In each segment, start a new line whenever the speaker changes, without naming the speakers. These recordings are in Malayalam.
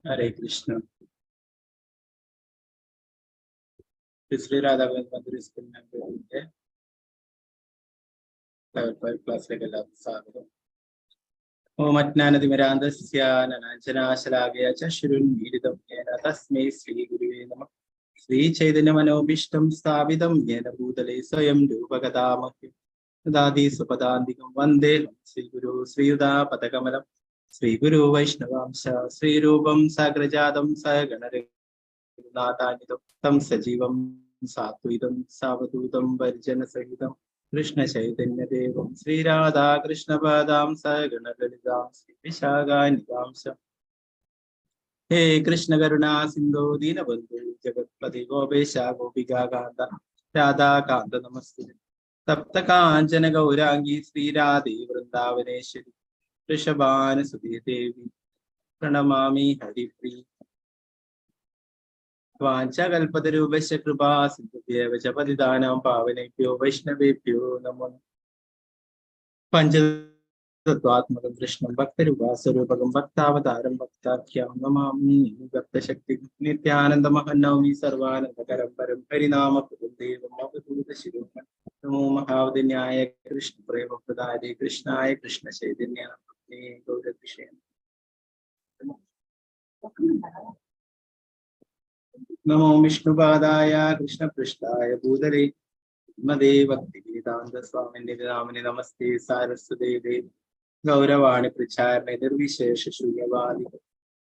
Hare Krishna. Sri Radha Mandiri School member level 5 class level Saga. Om Atnanadimirandasya Nananjana Shalagaya Chashurun Vidam Yena Tasme Sri Guru Nama Sri Chaitanya Manobishtam Stavidam Yena Budale Soyam Dupakadamaki Dadi Supadandikam Vande Sri Guru Sri Yuda Patakamalam Sri Guru Vaishnavamsha Sri Rupam Sagrajadam Saganare Natanitam Tam Sajivam Satvidam Savadutam Varjana Sahitam Krishna Chaitanya Devam Sri Radha Krishna Padam Sagana Lalitam Sri Vishaga Nidamsa He Krishna Karuna Sindhu Dinabandhu Jagatpati Gopesha Gopika Kanta Radha Kanta Namaste Tapta Kanchana Gaurangi Sri Radhi Vrindavaneshwari Rishabhana Sudhi Devi Pranamami Haripriya Vanchakalpatarubhasya kripa sindhubhyev cha patitanam pavanebhyo vaishnavebhyo namo Panchatattvatmakam Krishnam Bhaktarupasarupakam Bhaktavataram Bhaktakyam Namami Bhaktashakti Nityanandamahannavami Sarvanandakaram Param Harinama Purudevam Avadhuta Shiroma Namo Mahavadinyaya Krishna Prema Pradade Krishnaya Krishna Chaitanya Namane Gaurakrishna Namo Vishnupadaya Krishna Prishtaya Bhudare Made Bhakti Vedanta Swami Nidamani Namaste Saraswati Gauravani Pracharne Nirvishesha Shunyavadi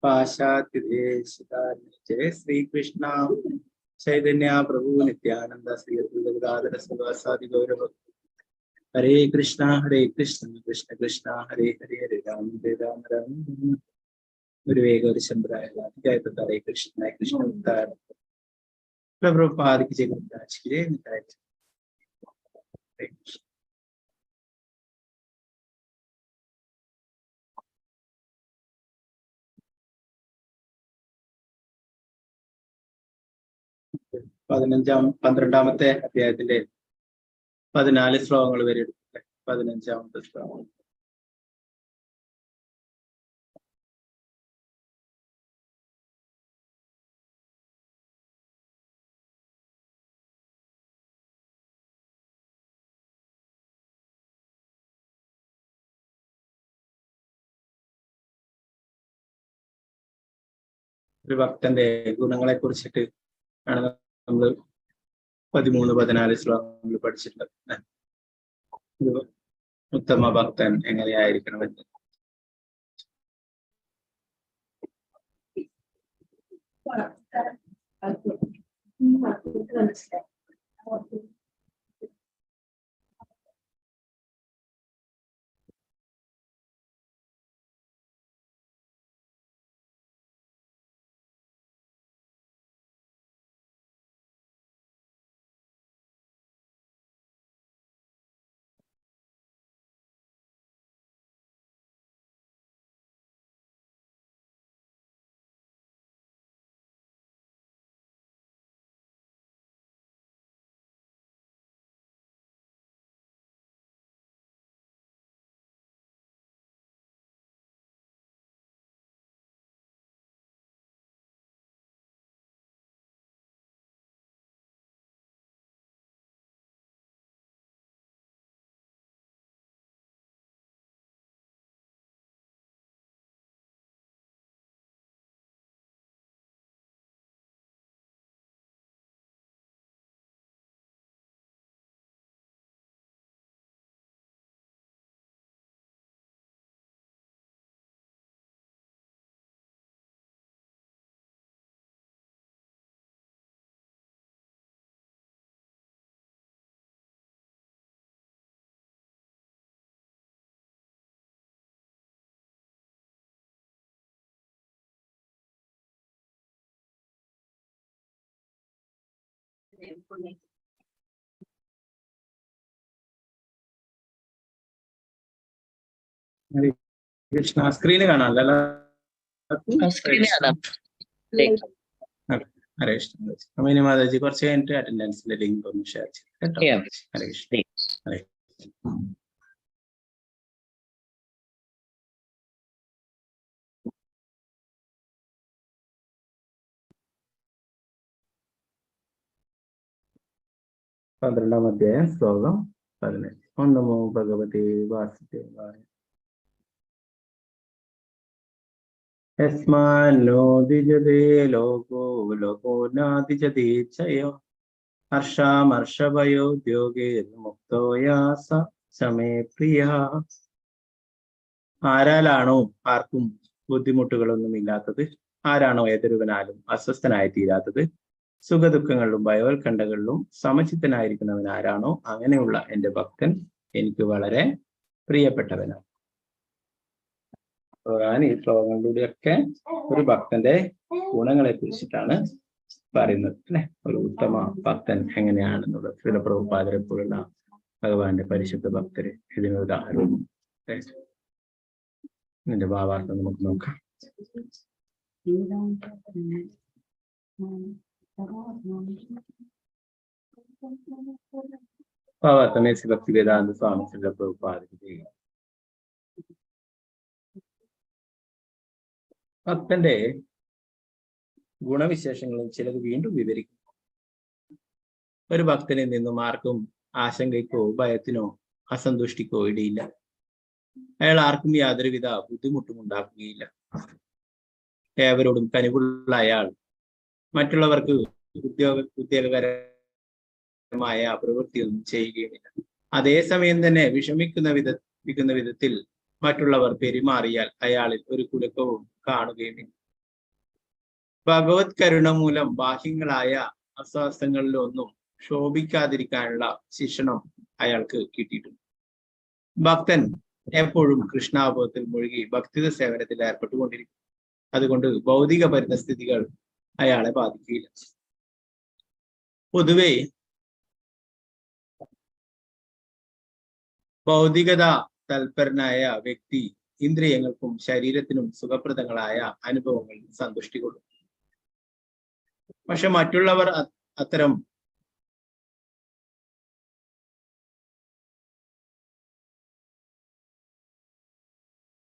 Pashatya Deshitani Jai Sri Krishna Chaitanya Prabhu Nityananda Sri Advaita Gadadhara Sivasadi Gaurava Hare Krishna Krishna Krishna Hare Hare Hare Ram Ram Ram Guruvе Gaurachandra Jai Hare Krishna Krishna Uttara Prabhupada ki jai Maharaj ki jai Maharaj. പന്ത്രണ്ടാമത്തെ അധ്യായത്തിന്റെ 14 ശ്ലോകങ്ങൾ വരെ എടുത്തിട്ട് 15ാമത്തെ ശ്ലോകം. ഒരു ഭക്തന്റെ ഗുണങ്ങളെ കുറിച്ചിട്ട് ആണ് നമ്മൾ 13-14 ശ്ലോകങ്ങൾ പഠിച്ചിട്ടുള്ളത്. ഒരു ഉത്തമ ഭക്തൻ എങ്ങനെയായിരിക്കണമെന്ന്. കൃഷ്ണ സ്ക്രീന് കാണാമല്ലോ. ഹരേ കൃഷ്ണ. അമീന മാതാജി കുറച്ച് കഴിഞ്ഞിട്ട് അറ്റൻഡൻസിന്റെ ലിങ്ക് ഒന്ന് ഷെയർ ചെയ്യും കേട്ടോ. ഹരേ കൃഷ്ണ. ഹരേ 12-ാം അധ്യായം ശ്ലോകം 15. ഓം നമോ ഭഗവതേ വാസുദേവായ. യസ്മാന്നോ ദ്വിജതേ ലോകോ ലോകോ നാദ്വിജതേ ചയോ ഹർഷാമർഷഭയോദ്യോഗേ മുക്തോയാ സമേ പ്രിയ. ആരാലാണോ ആർക്കും ബുദ്ധിമുട്ടുകളൊന്നും ഇല്ലാത്തത്, ആരാണോ ഏതൊരുവനാലും അസ്വസ്ഥനായി തീരാത്തത്, സുഖദുഃഖങ്ങളിലും ഭയോത്കണ്ഠകളിലും സമചിത്തനായിരിക്കുന്നവൻ ആരാണോ അങ്ങനെയുള്ള എൻ്റെ ഭക്തൻ എനിക്ക് വളരെ പ്രിയപ്പെട്ടവനാണ്. ഭഗവാൻ ഈ ശ്ലോകങ്ങളിലൂടെയൊക്കെ ഒരു ഭക്തന്റെ ഗുണങ്ങളെ കുറിച്ചിട്ടാണ് പറയുന്നത് അല്ലെ. ഒരു ഉത്തമ ഭക്തൻ എങ്ങനെയാണെന്നുള്ളത് ശ്രീല പ്രഭുപാദരെ പോലുള്ള ഭഗവാന്റെ പരിശുദ്ധ ഭക്തര് ഇതിനൊരു ഉദാഹരണവും. ഇതിന്റെ ഭാവാർത്ഥം നമുക്ക് നോക്കാം. ഭാവാർത്ഥമേ ശ്രീ ഭക്തിവേദാന്ത സ്വാമി ശ്രീല പ്രഭുപാദര്. ഭക്തന്റെ ഗുണവിശേഷങ്ങളിൽ ചിലത് വീണ്ടും വിവരിക്കും. ഒരു ഭക്തനിൽ നിന്നും ആർക്കും ആശങ്കയ്ക്കോ ഭയത്തിനോ അസന്തുഷ്ടിക്കോ ഇടയില്ല. അയാൾ ആർക്കും യാതൊരുവിധ ബുദ്ധിമുട്ടും ഉണ്ടാക്കുകയില്ല. ഏവരോടും കനിവുള്ള അയാൾ മറ്റുള്ളവർക്ക് ഉദ്യോഗകരമായ പ്രവൃത്തിയൊന്നും ചെയ്യുകയുമില്ല. അതേസമയം തന്നെ വിഷമിക്കുന്ന വിധത്തിൽ മറ്റുള്ളവർ പെരുമാറിയാൽ അയാളിൽ ഒരു കുലുക്കവും കാണുകയുമില്ല. ഭഗവത് കരുണ മൂലം ബാഹ്യങ്ങളായ അസ്വാസ്ഥങ്ങളിലൊന്നും ശോഭിക്കാതിരിക്കാനുള്ള ശിക്ഷണം അയാൾക്ക് കിട്ടിയിട്ടുണ്ട്. ഭക്തൻ എപ്പോഴും കൃഷ്ണാബോധത്തിൽ മുഴുകി ഭക്തിത സേവനത്തിൽ ഏർപ്പെട്ടുകൊണ്ടിരിക്കും. അതുകൊണ്ട് ഭൗതിക പരിതസ്ഥിതികൾ അയാളെ ബാധിക്കുകയില്ല. പൊതുവെ ഭൗതികത തൽപരനായ വ്യക്തി ഇന്ദ്രിയങ്ങൾക്കും ശരീരത്തിനും സുഖപ്രദങ്ങളായ അനുഭവങ്ങളിൽ സന്തുഷ്ടി കൊള്ളും. പക്ഷെ മറ്റുള്ളവർ അത്തരം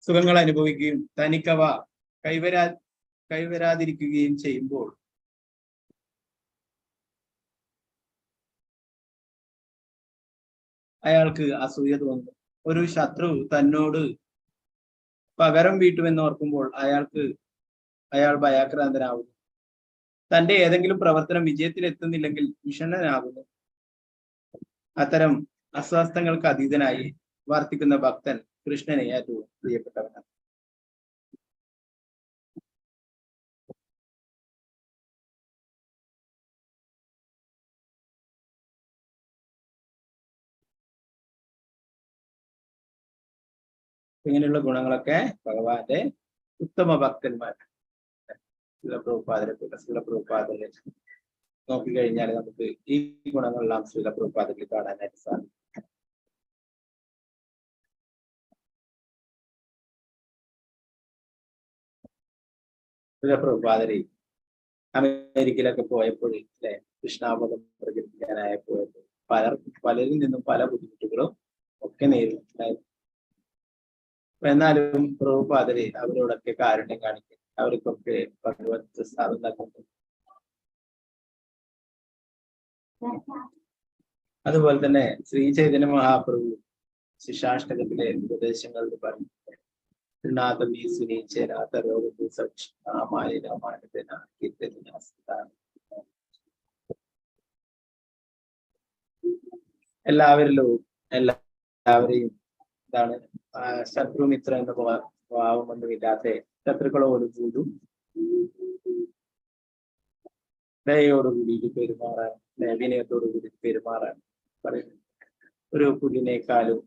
സുഖങ്ങൾ അനുഭവിക്കുകയും തനിക്കവ കൈവരാതിരിക്കുകയും ചെയ്യുമ്പോൾ അയാൾക്ക് അസൂയ തോന്നുന്നു. ഒരു ശത്രു തന്നോട് പകരം വീട്ടുമെന്ന് ഓർക്കുമ്പോൾ അയാൾ ഭയാക്രാന്തനാവുന്നു. തന്റെ ഏതെങ്കിലും പ്രവർത്തനം വിജയത്തിലെത്തുന്നില്ലെങ്കിൽ വിഷണ്ണനാകുന്നു. അത്തരം അസ്വാസ്ഥങ്ങൾക്ക് അതീതനായി വർത്തിക്കുന്ന ഭക്തൻ കൃഷ്ണനെ ഏറ്റവും പ്രിയപ്പെട്ടവനാണ്. ഇങ്ങനെയുള്ള ഗുണങ്ങളൊക്കെ ഭഗവാന്റെ ഉത്തമ ഭക്തന്മാർ ശ്രീലപ്രഭുപാദരെ നോക്കിക്കഴിഞ്ഞാൽ നമുക്ക് ഈ ഗുണങ്ങളെല്ലാം ശ്രീലപ്രഭുപാദത്തിൽ കാണാനായിട്ട് സാധിക്കും. ശ്രീലപ്രഭുപാദരെ അമേരിക്കയിലൊക്കെ പോയപ്പോൾ അല്ലെ, കൃഷ്ണാബോധം പ്രചരിപ്പിക്കാനായി പോയപ്പോൾ പലരിൽ നിന്നും പല ബുദ്ധിമുട്ടുകളും ഒക്കെ നേരിട്ടുണ്ടായിരുന്നു. എന്നാലും പ്രഭുപാദരെ അവരോടൊക്കെ കാരുണ്യം കാണിക്കും. അവർക്കൊക്കെ ഭഗവത് പ്രസാദം നൽകുന്നു. അതുപോലെ തന്നെ ശ്രീ ചൈതന്യ മഹാപ്രഭു ശിക്ഷാഷ്ടകത്തിലെ ഉപദേശങ്ങളിൽ പറഞ്ഞു, എല്ലാവരെയും എന്താണ് ശത്രുമിത്ര എന്ന ഭാവമൊന്നുമില്ലാത്ത ശത്രുക്കളോട് പോലും ദയോടുകൂടി പെരുമാറാൻ, വിനയത്തോടുകൂടി പെരുമാറാൻ പറയുന്നു. ഒരു പുല്ലിനേക്കാളും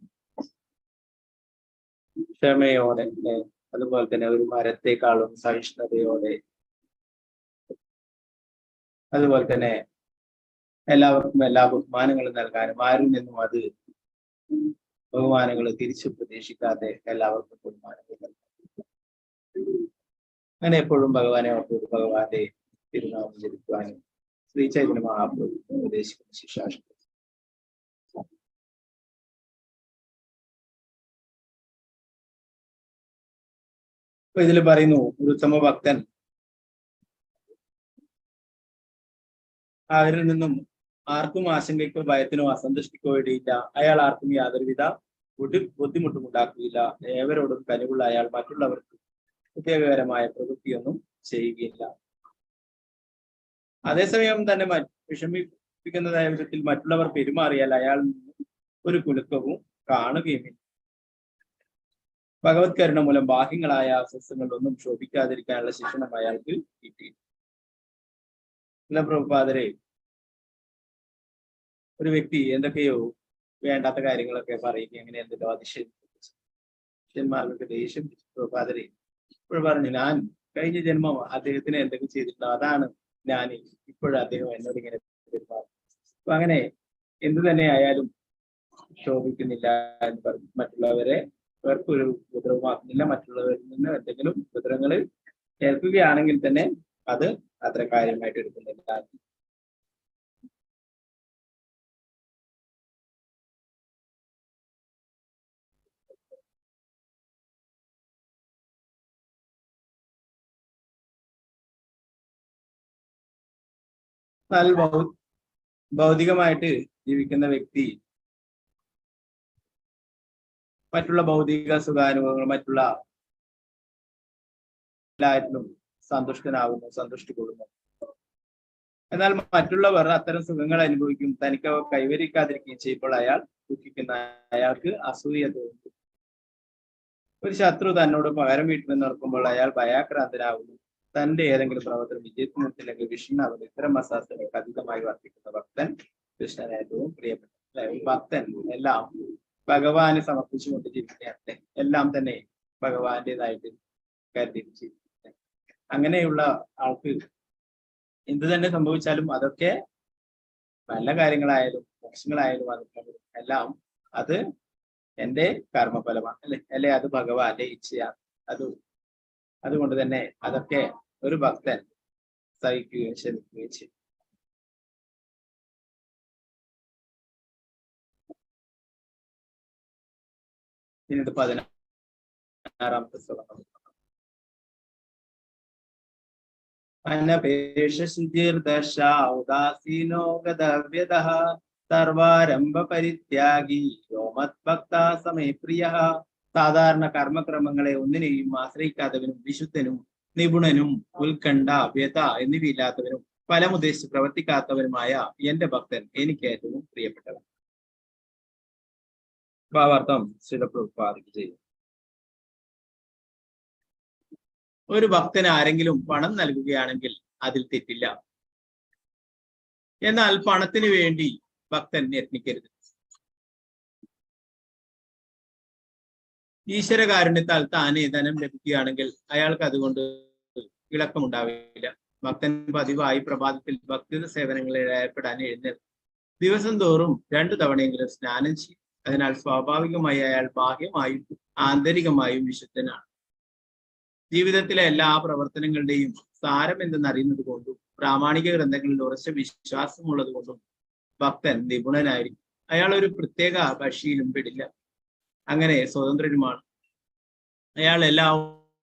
ക്ഷമയോടെ, അതുപോലെ തന്നെ ഒരു മരത്തെക്കാളും സഹിഷ്ണുതയോടെ, അതുപോലെ തന്നെ എല്ലാവർക്കും എല്ലാ ബഹുമാനങ്ങളും നൽകാനും ആരിൽ നിന്നും അത് ബഹുമാനങ്ങൾ തിരിച്ചു പ്രതീക്ഷിക്കാതെ എല്ലാവർക്കും ബഹുമാനങ്ങൾ നൽകാനും, അങ്ങനെ എപ്പോഴും ഭഗവാനെ ഓർത്തോട് ഭഗവാന്റെ തിരുനാമം ജപിക്കുവാനും ശ്രീ ചൈതന്യ മഹാപ്രഭു ഉപദേശിക്കുന്ന ശിക്ഷാഷ്ടം. അപ്പൊ ഇതിൽ പറയുന്നു, ഒരു ഉത്തമ ഭക്തൻ അവരിൽ നിന്നും ആർക്കും ആശങ്കയ്ക്കോ ഭയത്തിനോ അസന്തുഷ്ടിക്കോ ഇടയില്ല. അയാൾ ആർക്കും യാതൊരുവിധ ബുദ്ധിമുട്ടും ഉണ്ടാക്കുകയില്ല. ഏവരോടും കനിവുള്ള അയാൾ മറ്റുള്ളവർക്ക് പ്രത്യേകകരമായ പ്രവൃത്തിയൊന്നും ചെയ്യുകയില്ല. അതേസമയം തന്നെ വിഷമിപ്പിക്കുന്നതായ വിധത്തിൽ മറ്റുള്ളവർ പെരുമാറിയാൽ അയാൾ ഒരു കുലുക്കവും കാണുകയുമില്ല. ഭഗവത് കരുണ മൂലം ബാഹ്യങ്ങളായ അസ്വസ്ഥങ്ങളിലൊന്നും ശോഭിക്കാതിരിക്കാനുള്ള ശിക്ഷണം അയാൾക്ക് കിട്ടി. പ്രഭുപാദരെ, ഒരു വ്യക്തി എന്തൊക്കെയോ വേണ്ടാത്ത കാര്യങ്ങളൊക്കെ പറയുക, അങ്ങനെ എന്തെല്ലോ അതിശയന്മാർക്ക് ദേഷ്യം പ്രഭുപാദരെ ഇപ്പോൾ പറഞ്ഞു, ഞാൻ കഴിഞ്ഞ ജന്മം അദ്ദേഹത്തിന് എന്തൊക്കെ ചെയ്തിട്ടുണ്ടോ അതാണ് ഞാൻ ഇപ്പോഴും അദ്ദേഹം എന്നോട് ഇങ്ങനെ പെരുമാറും. അപ്പൊ അങ്ങനെ എന്തു തന്നെ ആയാലും ശോഭിക്കുന്നില്ല എന്ന് പറഞ്ഞു. മറ്റുള്ളവരെ ഒരു ഉപദ്രവമാക്കുന്നില്ല. മറ്റുള്ളവരിൽ നിന്ന് എന്തെങ്കിലും ഉപദ്രവങ്ങൾ കേൾക്കുകയാണെങ്കിൽ തന്നെ അത് അത്ര കാര്യമായിട്ട് എടുക്കുന്നില്ല. എന്നാൽ ഭൗതികമായിട്ട് ജീവിക്കുന്ന വ്യക്തി മറ്റുള്ള ഭൗതിക സുഖാനുഭവങ്ങൾ മറ്റുള്ള എല്ലാറ്റിലും സന്തുഷ്ടനാവുന്നു, സന്തുഷ്ടി കൊടുക്കുന്നു. എന്നാൽ മറ്റുള്ളവർ അത്തരം സുഖങ്ങൾ അനുഭവിക്കും, തനിക്ക് കൈവരിക്കാതിരിക്കുകയും ചെയ്യുമ്പോൾ അയാൾ ദുഃഖിക്കുന്ന, അയാൾക്ക് അസൂയ തോന്നുന്നു. ഒരു ശത്രു തന്നോട് പകരം വീട്ടുമെന്ന് ഓർക്കുമ്പോൾ അയാൾ ഭയാക്രാന്തനാവുന്നു. തന്റെ ഏതെങ്കിലും പ്രവർത്തനം വിജയത്തിനെത്തില്ലെങ്കിൽ വിഷ്ണുനാവുന്നു. ഇത്തരം അസാസ്ഥകൾക്ക് അതീതമായി വർദ്ധിക്കുന്ന ഭക്തൻ കൃഷ്ണൻ ഏറ്റവും പ്രിയപ്പെട്ട. ഭക്തൻ എല്ലാം ഭഗവാന് സമർപ്പിച്ചുകൊണ്ട് ജീവിക്കുകയാണ്. എല്ലാം തന്നെ ഭഗവാന്റേതായിട്ട് കരുതി ജീവിക്കുന്നത്. അങ്ങനെയുള്ള ആൾക്ക് എന്ത് തന്നെ സംഭവിച്ചാലും അതൊക്കെ നല്ല കാര്യങ്ങളായാലും മോശങ്ങളായാലും അതൊക്കെ എല്ലാം അത് എന്റെ കർമ്മഫലമാണ്, അല്ലെ അത് ഭഗവാന്റെ ഇച്ഛയാണ്. അതുകൊണ്ട് തന്നെ അതൊക്കെ ഒരു ഭക്തൻ സഹിക്കുകയും ക്ഷമിക്കുകയും ചെയ്യും. പിന്നീട് 16-ാമത്തെ ശ്ലോകം. അനപേക്ഷശുചിർദശ ഉദാസീനോ ഗതവ്യതഃ സർവാരംഭ പരിത്യാഗി യോമത്ഭക്ത സമേ പ്രിയഃ. സാധാരണ കർമ്മക്രമങ്ങളെ ഒന്നിനെയും ആശ്രയിക്കാത്തവനും വിശുദ്ധനും നിപുണനും ഉത്കണ്ഠ വ്യത എന്നിവയില്ലാത്തവനും ഫലമുദ്ദേശിച്ച് പ്രവർത്തിക്കാത്തവനുമായ എന്റെ ഭക്തൻ എനിക്ക് ഏറ്റവും പ്രിയപ്പെട്ടവൻ. ഭാവാർത്ഥം ശ്രീല പ്രഭുപാദയ്ക്ക് ചെയ്യും. ഒരു ഭക്തന് ആരെങ്കിലും പണം നൽകുകയാണെങ്കിൽ അതിൽ തെറ്റില്ല. എന്നാൽ പണത്തിന് വേണ്ടി ഭക്തൻ യത്നിക്കരുത്. ഈശ്വരകാരുണ്യത്താൽ താനെ ധനം ലഭിക്കുകയാണെങ്കിൽ അയാൾക്ക് അതുകൊണ്ട് ഇളക്കമുണ്ടാവില്ല. ഭക്തൻ പതിവായി പ്രഭാതത്തിൽ ഭക്തിയുടെ സേവനങ്ങളിൽ ഏർപ്പെടാൻ എഴുന്നേൽക്കും. ദിവസം തോറും 2 തവണയെങ്കിലും സ്നാനം ചെയ്യും. അതിനാൽ സ്വാഭാവികമായി അയാൾ ബാഹ്യമായും ആന്തരികമായും വിശുദ്ധനാണ്. ജീവിതത്തിലെ എല്ലാ പ്രവർത്തനങ്ങളുടെയും സാരം എന്തെന്നറിയുന്നത് കൊണ്ടും പ്രാമാണിക ഗ്രന്ഥങ്ങളിൽ ഉറച്ച വിശ്വാസമുള്ളത് കൊണ്ടും ഭക്തൻ നിപുണനായിരിക്കും. അയാൾ ഒരു പ്രത്യേക കക്ഷിയിലും പെടില്ല. അങ്ങനെ സ്വതന്ത്രനുമാണ്. അയാൾ എല്ലാ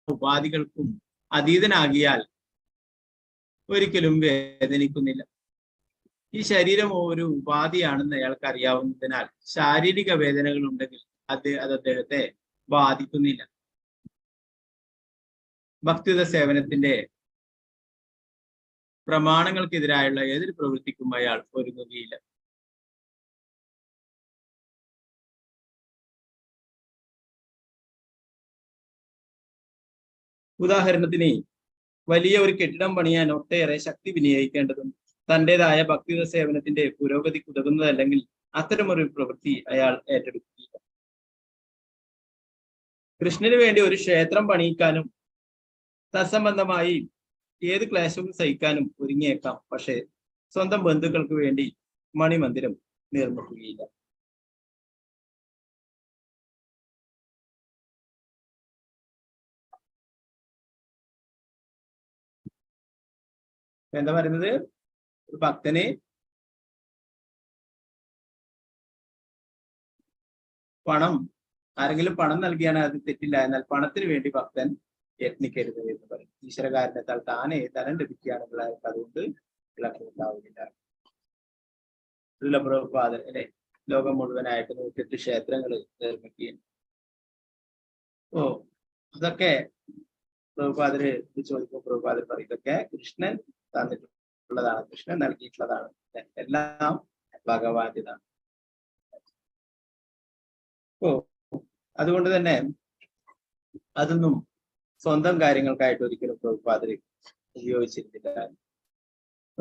ഉപാധികൾക്കും അതീതനാകിയാൽ ഒരിക്കലും വേദനിക്കുന്നില്ല. ഈ ശരീരം ഒരു ഉപാധിയാണെന്ന് അയാൾക്ക് അറിയാവുന്നതിനാൽ ശാരീരിക വേദനകൾ ഉണ്ടെങ്കിൽ അത് അദ്ദേഹത്തെ ബാധിക്കുന്നില്ല. ഭക്തിയുത സേവനത്തിന്റെ പ്രമാണങ്ങൾക്കെതിരായുള്ള ഏതൊരു പ്രവൃത്തിക്കും അയാൾ ഒരുങ്ങുകയില്ല. ഉദാഹരണത്തിന് വലിയ ഒരു കെട്ടിടം പണിയാൻ ഒട്ടേറെ ശക്തി വിനിയോഗിക്കേണ്ടതുണ്ട്. തൻ്റെതായ ഭക്തിയുത സേവനത്തിന്റെ പുരോഗതിക്ക് ഉതകുന്നതല്ലെങ്കിൽ അത്തരമൊരു പ്രവൃത്തി അയാൾ ഏറ്റെടുക്കുകയില്ല. കൃഷ്ണന് വേണ്ടി ഒരു ക്ഷേത്രം പണിയിക്കാനും തത്സംബന്ധമായി ഏത് ക്ലേശവും സഹിക്കാനും ഒരുങ്ങിയേക്കാം. പക്ഷെ സ്വന്തം ബന്ധുക്കൾക്ക് വേണ്ടി മണിമന്ദിരം നിർമ്മിക്കുകയില്ല. എന്താ പറയുന്നത്? ഒരു ഭക്തന് ആരെങ്കിലും പണം നൽകിയാണ് അത് തെറ്റില്ല. എന്നാൽ പണത്തിന് വേണ്ടി ഭക്തൻ യത്നിക്കരുത് എന്ന് പറയും. ഈശ്വരകാരണത്താൽ താനെ ധനം ലഭിക്കുകയാണെങ്കിൽ അതുകൊണ്ട് ഇളക്കം ഉണ്ടാവുകയില്ല. പ്രഭുപാദൻ അല്ലെ ലോകം മുഴുവനായിട്ട് 108 ക്ഷേത്രങ്ങൾ നിർമ്മിക്കുകയും അതൊക്കെ പ്രഭുപാദര് ചോദിക്കുമ്പോൾ പ്രഭുപാദർ പറയും ഇതൊക്കെ കൃഷ്ണൻ തന്നിട്ടുള്ളതാണ്, കൃഷ്ണൻ നൽകിയിട്ടുള്ളതാണ്, എല്ലാം ഭഗവാന്റേതാണ്. അതുകൊണ്ട് തന്നെ അതൊന്നും സ്വന്തം കാര്യങ്ങൾക്കായിട്ട് ഒരിക്കലും പ്രഭുപാദര് ഉപയോഗിച്ചിരുന്നില്ല.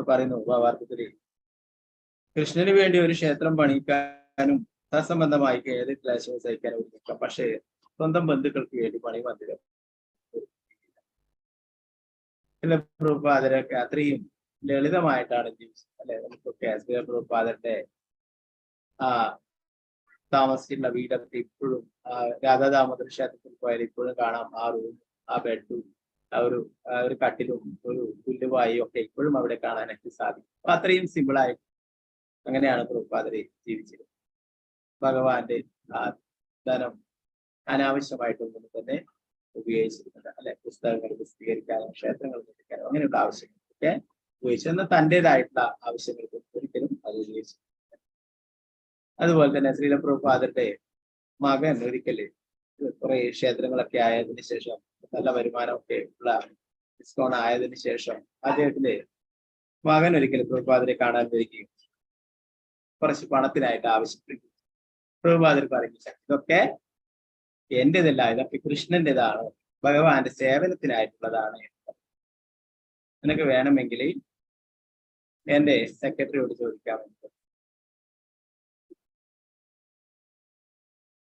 പറയുന്നു ഭാവാർത്ഥത്തില് കൃഷ്ണന് വേണ്ടി ഒരു ക്ഷേത്രം പണിക്കാനും തത്സംബന്ധമായി ഏത് ക്ലേശവും സഹിക്കാനും ഒരുക്കാം, പക്ഷേ സ്വന്തം ബന്ധുക്കൾക്ക് വേണ്ടി പണി മന്ദിരം പ്രഭുപാദരൊക്കെ അത്രയും ലളിതമായിട്ടാണ് ജീവിച്ചത് അല്ലെ. നമുക്കൊക്കെ പ്രഭുപാദരുടെ താമസിച്ചിട്ടുള്ള വീടൊക്കെ ഇപ്പോഴും രാധാദാമോദര ക്ഷേത്രത്തിൽ പോയാൽ ഇപ്പോഴും കാണാം. ആ റൂം, ആ ബെഡും, ഒരു കട്ടിലും ഒരു പുല്ലുവായും ഒക്കെ ഇപ്പോഴും അവിടെ കാണാനായിട്ട് സാധിക്കും. അപ്പൊ അത്രയും സിമ്പിളായിട്ട് അങ്ങനെയാണ് പ്രഭുപാദരെ ജീവിച്ചത്. ഭഗവാന്റെ ധനം അനാവശ്യമായിട്ടൊന്നും തന്നെ ഉപയോഗിച്ചിരുന്നുണ്ട് അല്ലെ. പുസ്തകങ്ങൾ പ്രസിദ്ധീകരിക്കാനും ക്ഷേത്രങ്ങൾ നിർമ്മിക്കാനും അങ്ങനെയുള്ള ആവശ്യങ്ങൾക്കൊക്കെ ഉപയോഗിച്ചു. എന്നാൽ തൻ്റെതായിട്ടുള്ള ആവശ്യങ്ങൾക്ക് ഒരിക്കലും അത് ഉപയോഗിച്ചു. അതുപോലെ തന്നെ ശ്രീല പ്രഭുപാദരുടെ മകൻ ഒരിക്കല് കുറെ ക്ഷേത്രങ്ങളൊക്കെ ആയതിനു ശേഷം, നല്ല വരുമാനമൊക്കെ ഉള്ള ISKCON ആയതിനു ശേഷം അദ്ദേഹത്തിന്റെ മകൻ ഒരിക്കലും പ്രഭുപാദരെ കാണാൻ വരികയും കുറച്ച് പണത്തിനായിട്ട് ആവശ്യപ്പെടുകയും പ്രഭുപാദർ പറഞ്ഞു ഇതൊക്കെ എന്റേതല്ല, ഇതൊക്കെ കൃഷ്ണന്റേതാണ്, ഭഗവാന്റെ സേവനത്തിനായിട്ടുള്ളതാണ്. നിനക്ക് വേണമെങ്കിൽ എന്റെ സെക്രട്ടറിയോട് ചോദിക്കാമെന്ന്.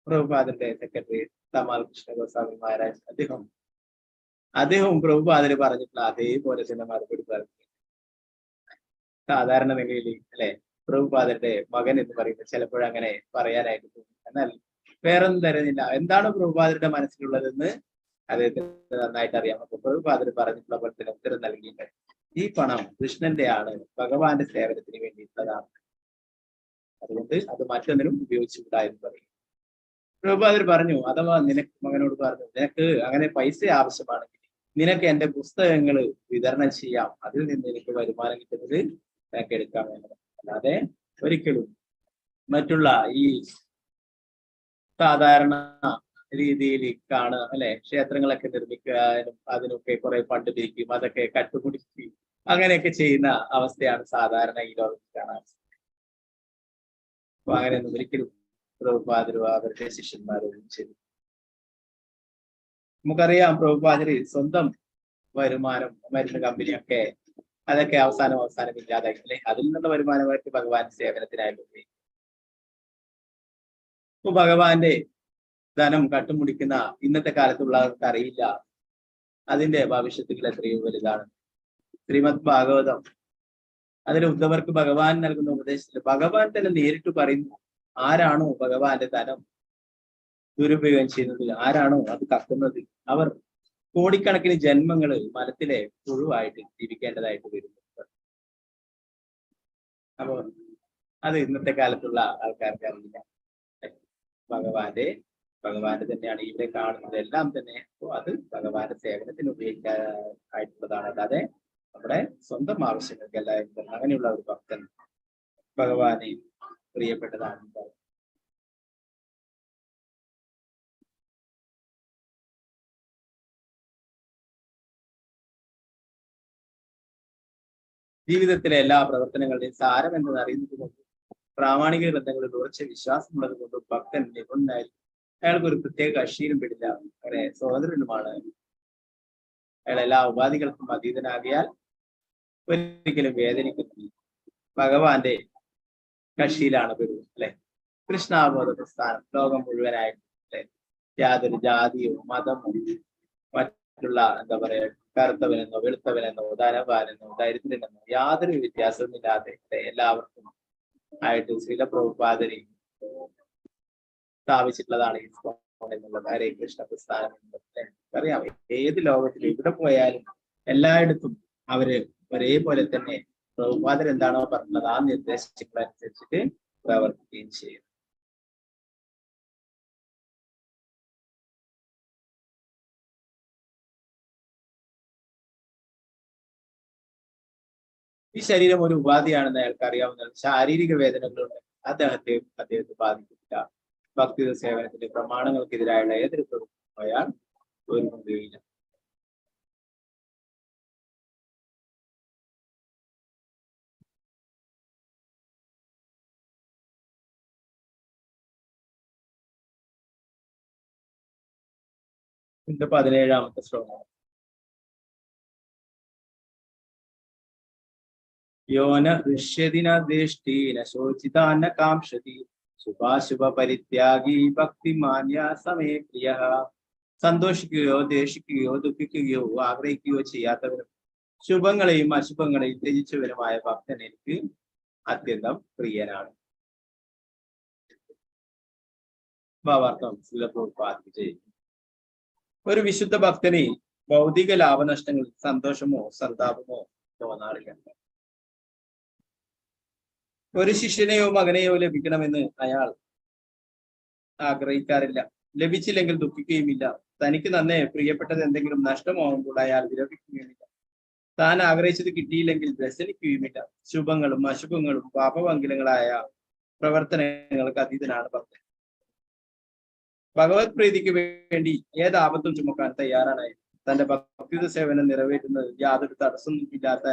പ്രഭുപാദരുടെ സെക്രട്ടറി തമാൽ കൃഷ്ണ ഗോസ്വാമി മഹാരാജ് അദ്ദേഹവും പ്രഭുപാദര് പറഞ്ഞിട്ടുള്ള അതേപോലെ തന്നെ മറുപടി പറഞ്ഞു. സാധാരണ നിലയിൽ അല്ലെ പ്രഭുപാദരുടെ മകൻ എന്ന് പറയുന്നത് ചിലപ്പോഴങ്ങനെ പറയാനായിട്ട് തോന്നും. എന്നാൽ വേറൊന്നും തരുന്നില്ല. എന്താണ് പ്രഭുപാദരുടെ മനസ്സിലുള്ളതെന്ന് അദ്ദേഹത്തിന് നന്നായിട്ട് അറിയാം. അപ്പൊ പ്രഭുപാദർ പറഞ്ഞിട്ടുള്ള പോലെ തന്നെ ഉത്തരം നൽകിയിട്ട് ഈ പണം കൃഷ്ണന്റെ ആണ്, ഭഗവാന്റെ സേവനത്തിന് വേണ്ടിയിട്ടുള്ളതാണ്, അതുകൊണ്ട് അത് മറ്റൊന്നിനും ഉപയോഗിച്ചുകൂടാ എന്ന് പറയും. പ്രഭുപാദർ പറഞ്ഞു, അഥവാ നിനക്ക് മകനോട് പറഞ്ഞു, നിനക്ക് അങ്ങനെ പൈസ ആവശ്യമാണെങ്കിൽ നിനക്ക് എന്റെ പുസ്തകങ്ങൾ വിതരണം ചെയ്യാം, അതിൽ നിന്ന് എനിക്ക് വരുമാനം കിട്ടുന്നത് നിനക്ക് എടുക്കാൻ വേണ്ടത്, അല്ലാതെ ഒരിക്കലും മറ്റുള്ള ഈ സാധാരണ രീതിയിൽ കാണുക അല്ലെ ക്ഷേത്രങ്ങളൊക്കെ നിർമ്മിക്കാനും അതിനൊക്കെ കുറെ ഫണ്ട് പിരിക്കും, അതൊക്കെ കട്ടുമുടിക്കും, അങ്ങനെയൊക്കെ ചെയ്യുന്ന അവസ്ഥയാണ് സാധാരണ ഈ ലോകത്ത് കാണാൻ. അപ്പൊ അങ്ങനെയൊന്നും ഒരിക്കലും പ്രഭുപാദരും അവരുടെ ശിഷ്യന്മാരും ചെയ്തു. നമുക്കറിയാം പ്രഭുപാദര് സ്വന്തം വരുമാനം, മരുന്ന് കമ്പനിയൊക്കെ അതൊക്കെ അവസാനം ഇല്ലാതാക്കി അല്ലെ. അതിൽ നിന്നുള്ള വരുമാനമായിട്ട് ഭഗവാൻ സേവനത്തിനായിട്ട് ഉപയോഗിക്കും. ഇപ്പൊ ഭഗവാന്റെ ധനം കട്ടുമുടിക്കുന്ന ഇന്നത്തെ കാലത്തുള്ളവർക്ക് അറിയില്ല അതിന്റെ ഭവിഷ്യത്തുകൾ എത്രയോ വലുതാണ്. ശ്രീമദ് ഭാഗവതം അതിൽ ഉദ്ധവർക്ക് ഭഗവാൻ നൽകുന്ന ഉപദേശത്തിൽ ഭഗവാൻ തന്നെ നേരിട്ട് പറയുന്നു, ആരാണോ ഭഗവാന്റെ ധനം ദുരുപയോഗം ചെയ്യുന്നത്, ആരാണോ അത് കക്കുന്നത്, അവർ കോടിക്കണക്കിന് ജന്മങ്ങൾ മലത്തിലെ പുഴുവായിട്ട് ജീവിക്കേണ്ടതായിട്ട് വരുന്നു. അപ്പോ അത് ഇന്നത്തെ കാലത്തുള്ള ആൾക്കാർക്ക് അറിയില്ല. ഭഗവാന്റെ തന്നെയാണ് ഇവിടെ കാണുന്നത് എല്ലാം തന്നെ. അപ്പോൾ അത് ഭഗവാന്റെ സേവനത്തിന് ഉപയോഗിക്കാനായിട്ടുള്ളതാണ്, അല്ലാതെ നമ്മുടെ സ്വന്തം ആവശ്യങ്ങൾക്കല്ല. അങ്ങനെയുള്ള ഒരു ഭക്തൻ ഭഗവാനെ പ്രിയപ്പെട്ടതാണ്. ജീവിതത്തിലെ എല്ലാ പ്രവർത്തനങ്ങളുടെയും സാരം എന്ന് അറിയുന്നത് കൊണ്ട്, പ്രാമാണിക ഗ്രന്ഥങ്ങളിൽ ഉറച്ച വിശ്വാസമുള്ളത് കൊണ്ടും ഭക്തൻ നിപുണനായിരിക്കും. അയാൾക്ക് ഒരു പ്രത്യേക കക്ഷിയിലും പെടില്ല, അങ്ങനെ സ്വതന്ത്രനുമാണ്. അയാൾ എല്ലാ ഉപാധികൾക്കും അതീതനാകിയാൽ ഒരിക്കലും വേദനിക്കുന്നില്ല. ഭഗവാന്റെ കക്ഷിയിലാണ് പെടുന്നത് അല്ലെ. കൃഷ്ണാബോധ പ്രസ്ഥാനം ലോകം മുഴുവനായിട്ട് അല്ലെ, യാതൊരു ജാതിയോ മതമോ മറ്റുള്ള എന്താ പറയാ കറുത്തവനെന്നോ വെളുത്തവനെന്നോ ധനവാനെന്നോ ദരിദ്രനെന്നോ യാതൊരു വ്യത്യാസവുമില്ലാതെ എല്ലാവർക്കും ആയിട്ട് ശ്രീല പ്രഭുപാദരി സ്ഥാപിച്ചിട്ടുള്ളതാണ് ISKCON എന്നുള്ളത്, ഹരേ കൃഷ്ണ പ്രസ്ഥാനം എന്നുള്ളത്. അറിയാം, ഏത് ലോകത്തിൽ എവിടെ പോയാലും എല്ലായിടത്തും അവര് ഒരേപോലെ തന്നെ പ്രഭുപാദർ എന്താണോ പറഞ്ഞത് ആ നിർദ്ദേശങ്ങൾ അനുസരിച്ചിട്ട് പ്രവർത്തിക്കുകയും ചെയ്യും. ഈ ശരീരം ഒരു ഉപാധിയാണെന്ന് അയാൾക്ക് അറിയാവുന്ന ശാരീരിക വേദനകളുണ്ട്, അദ്ദേഹത്തെ ബാധിക്കില്ല. ഭക്തി സേവനത്തിന്റെ പ്രമാണങ്ങൾക്കെതിരായുള്ള ഏതൊരു പ്രവൃത്തിയും അയാൾ ഒരുങ്ങുകയില്ല. ഇതിന്റെ 17ാമത്തെ ശ്ലോകം. യോന ഹൃഷ്യതി ന ദേഷ്ടി ന ശോചിതാ ന കാംക്ഷതി ശുഭാശുഭ പരിത്യാഗി ഭക്തിമാന്യ സമേ പ്രിയ. സന്തോഷിക്കുകയോ ദേഷിക്കുകയോ ദുഃഖിക്കുകയോ ആഗ്രഹിക്കുകയോ ചെയ്യാത്തവരും ശുഭങ്ങളെയും അശുഭങ്ങളെയും ത്യജിച്ചവരുമായ ഭക്തൻ എനിക്ക് അത്യന്തം പ്രിയനാണ്. ഭാവാർത്ഥം ചെയ്യുന്നു. ഒരു വിശുദ്ധ ഭക്തന് ഭൗതിക ലാഭനഷ്ടങ്ങളിൽ സന്തോഷമോ സന്താപമോ തോന്നാറില്ല. ഒരു ശിഷ്യനെയോ മകനെയോ ലഭിക്കണമെന്ന് അയാൾ ആഗ്രഹിക്കാറില്ല. ലഭിച്ചില്ലെങ്കിൽ ദുഃഖിക്കുകയുമില്ല. തനിക്ക് നന്നേ പ്രിയപ്പെട്ടത് എന്തെങ്കിലും നഷ്ടമാകുമ്പോൾ അയാൾ വിലപിക്കുകയുമില്ല. താൻ ആഗ്രഹിച്ചത് കിട്ടിയില്ലെങ്കിൽ വ്യസനിക്കുകയുമില്ല. ശുഭങ്ങളും അശുഭങ്ങളും പാപഭംഗിലങ്ങളായ പ്രവർത്തനങ്ങൾക്ക് അതീതനാണ് ഭക്തൻ. ഭഗവത് പ്രീതിക്ക് വേണ്ടി ഏതാപത്തും ചുമക്കാൻ തയ്യാറാണ്. തന്റെ ഭക്തിയുത സേവനം നിറവേറ്റുന്നത് യാതൊരു തടസ്സമില്ലാത്ത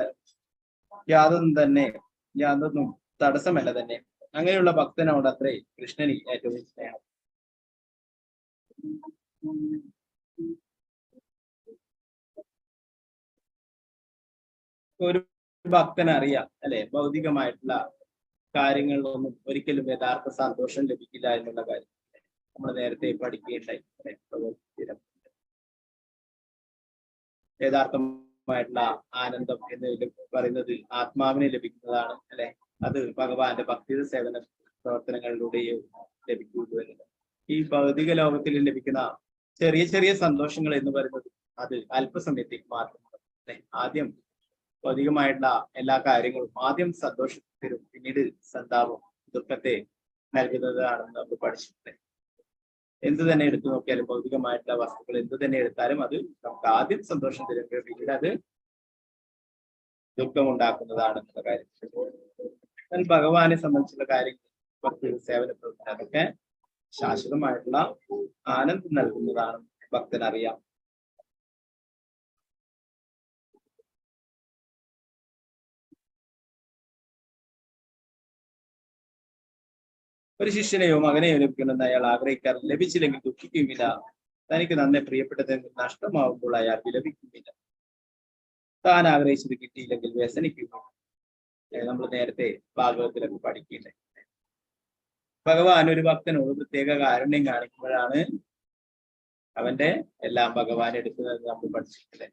യാതൊന്നും തടസ്സമല്ല തന്നെ. അങ്ങനെയുള്ള ഭക്തനോട് അത്രേ കൃഷ്ണന് ഏറ്റവും സ്നേഹം. ഒരു ഭക്തനറിയാം അല്ലെ, ഭൗതികമായിട്ടുള്ള കാര്യങ്ങളിലൊന്നും ഒരിക്കലും യഥാർത്ഥ സന്തോഷം ലഭിക്കില്ല എന്നുള്ള കാര്യം നമ്മൾ നേരത്തെ പഠിക്കുകയുണ്ടായി. യഥാർത്ഥമായിട്ടുള്ള ആനന്ദം എന്ന് പറയുന്നത് ആത്മാവിനെ ലഭിക്കുന്നതാണ് അല്ലെ. അത് ഭഗവാന്റെ ഭക്തി സേവന പ്രവർത്തനങ്ങളിലൂടെയും ലഭിക്കുകയുള്ളൂ എന്നത്. ഈ ഭൗതിക ലോകത്തിൽ ലഭിക്കുന്ന ചെറിയ ചെറിയ സന്തോഷങ്ങൾ എന്ന് പറയുന്നത് അത് അല്പസമയത്തേക്ക് മാത്രമാണ് അല്ലെ. ആദ്യം ഭൗതികമായിട്ടുള്ള എല്ലാ കാര്യങ്ങളും ആദ്യം സന്തോഷം തരും, പിന്നീട് സന്താപം ദുഃഖത്തെ നൽകുന്നതാണെന്ന് നമ്മൾ പഠിച്ചിട്ടുണ്ട്. എന്ത് തന്നെ എടുത്തു നോക്കിയാലും ഭൗതികമായിട്ടുള്ള വസ്തുക്കൾ എന്ത് തന്നെ എടുത്താലും അത് നമുക്ക് ആദ്യം സന്തോഷം തരും, പിന്നീട് അത് ദുഃഖമുണ്ടാക്കുന്നതാണെന്നുള്ള കാര്യം. എന്നാൽ ഭഗവാനെ സംബന്ധിച്ചുള്ള കാര്യങ്ങൾ ഭക്തി സേവന പ്രവർത്തനം അതൊക്കെ ശാശ്വതമായിട്ടുള്ള ആനന്ദം നൽകുന്നതാണ് ഭക്തനറിയാം. ഒരു ശിഷ്യനെയോ മകനെയോ ലഭിക്കണമെന്ന് അയാൾ ആഗ്രഹിക്കാറില്ല. ലഭിച്ചില്ലെങ്കിൽ ദുഃഖിക്കുകയുമില്ല. തനിക്ക് നന്നേ പ്രിയപ്പെട്ടത് നഷ്ടമാവുമ്പോൾ അയാൾ വിലപിക്കുന്നില്ല. താൻ ആഗ്രഹിച്ചത് കിട്ടിയില്ലെങ്കിൽ വ്യസനിക്കുന്നില്ല. നമ്മൾ നേരത്തെ ഭാഗവത്തിലൊക്കെ പഠിക്കില്ലേ. ഭഗവാൻ ഒരു ഭക്തനോട് പ്രത്യേക കാരുണ്യം കാണിക്കുമ്പോഴാണ് അവന്റെ എല്ലാം ഭഗവാൻ എടുക്കുന്നത് നമ്മൾ പഠിച്ചിട്ടില്ലേ.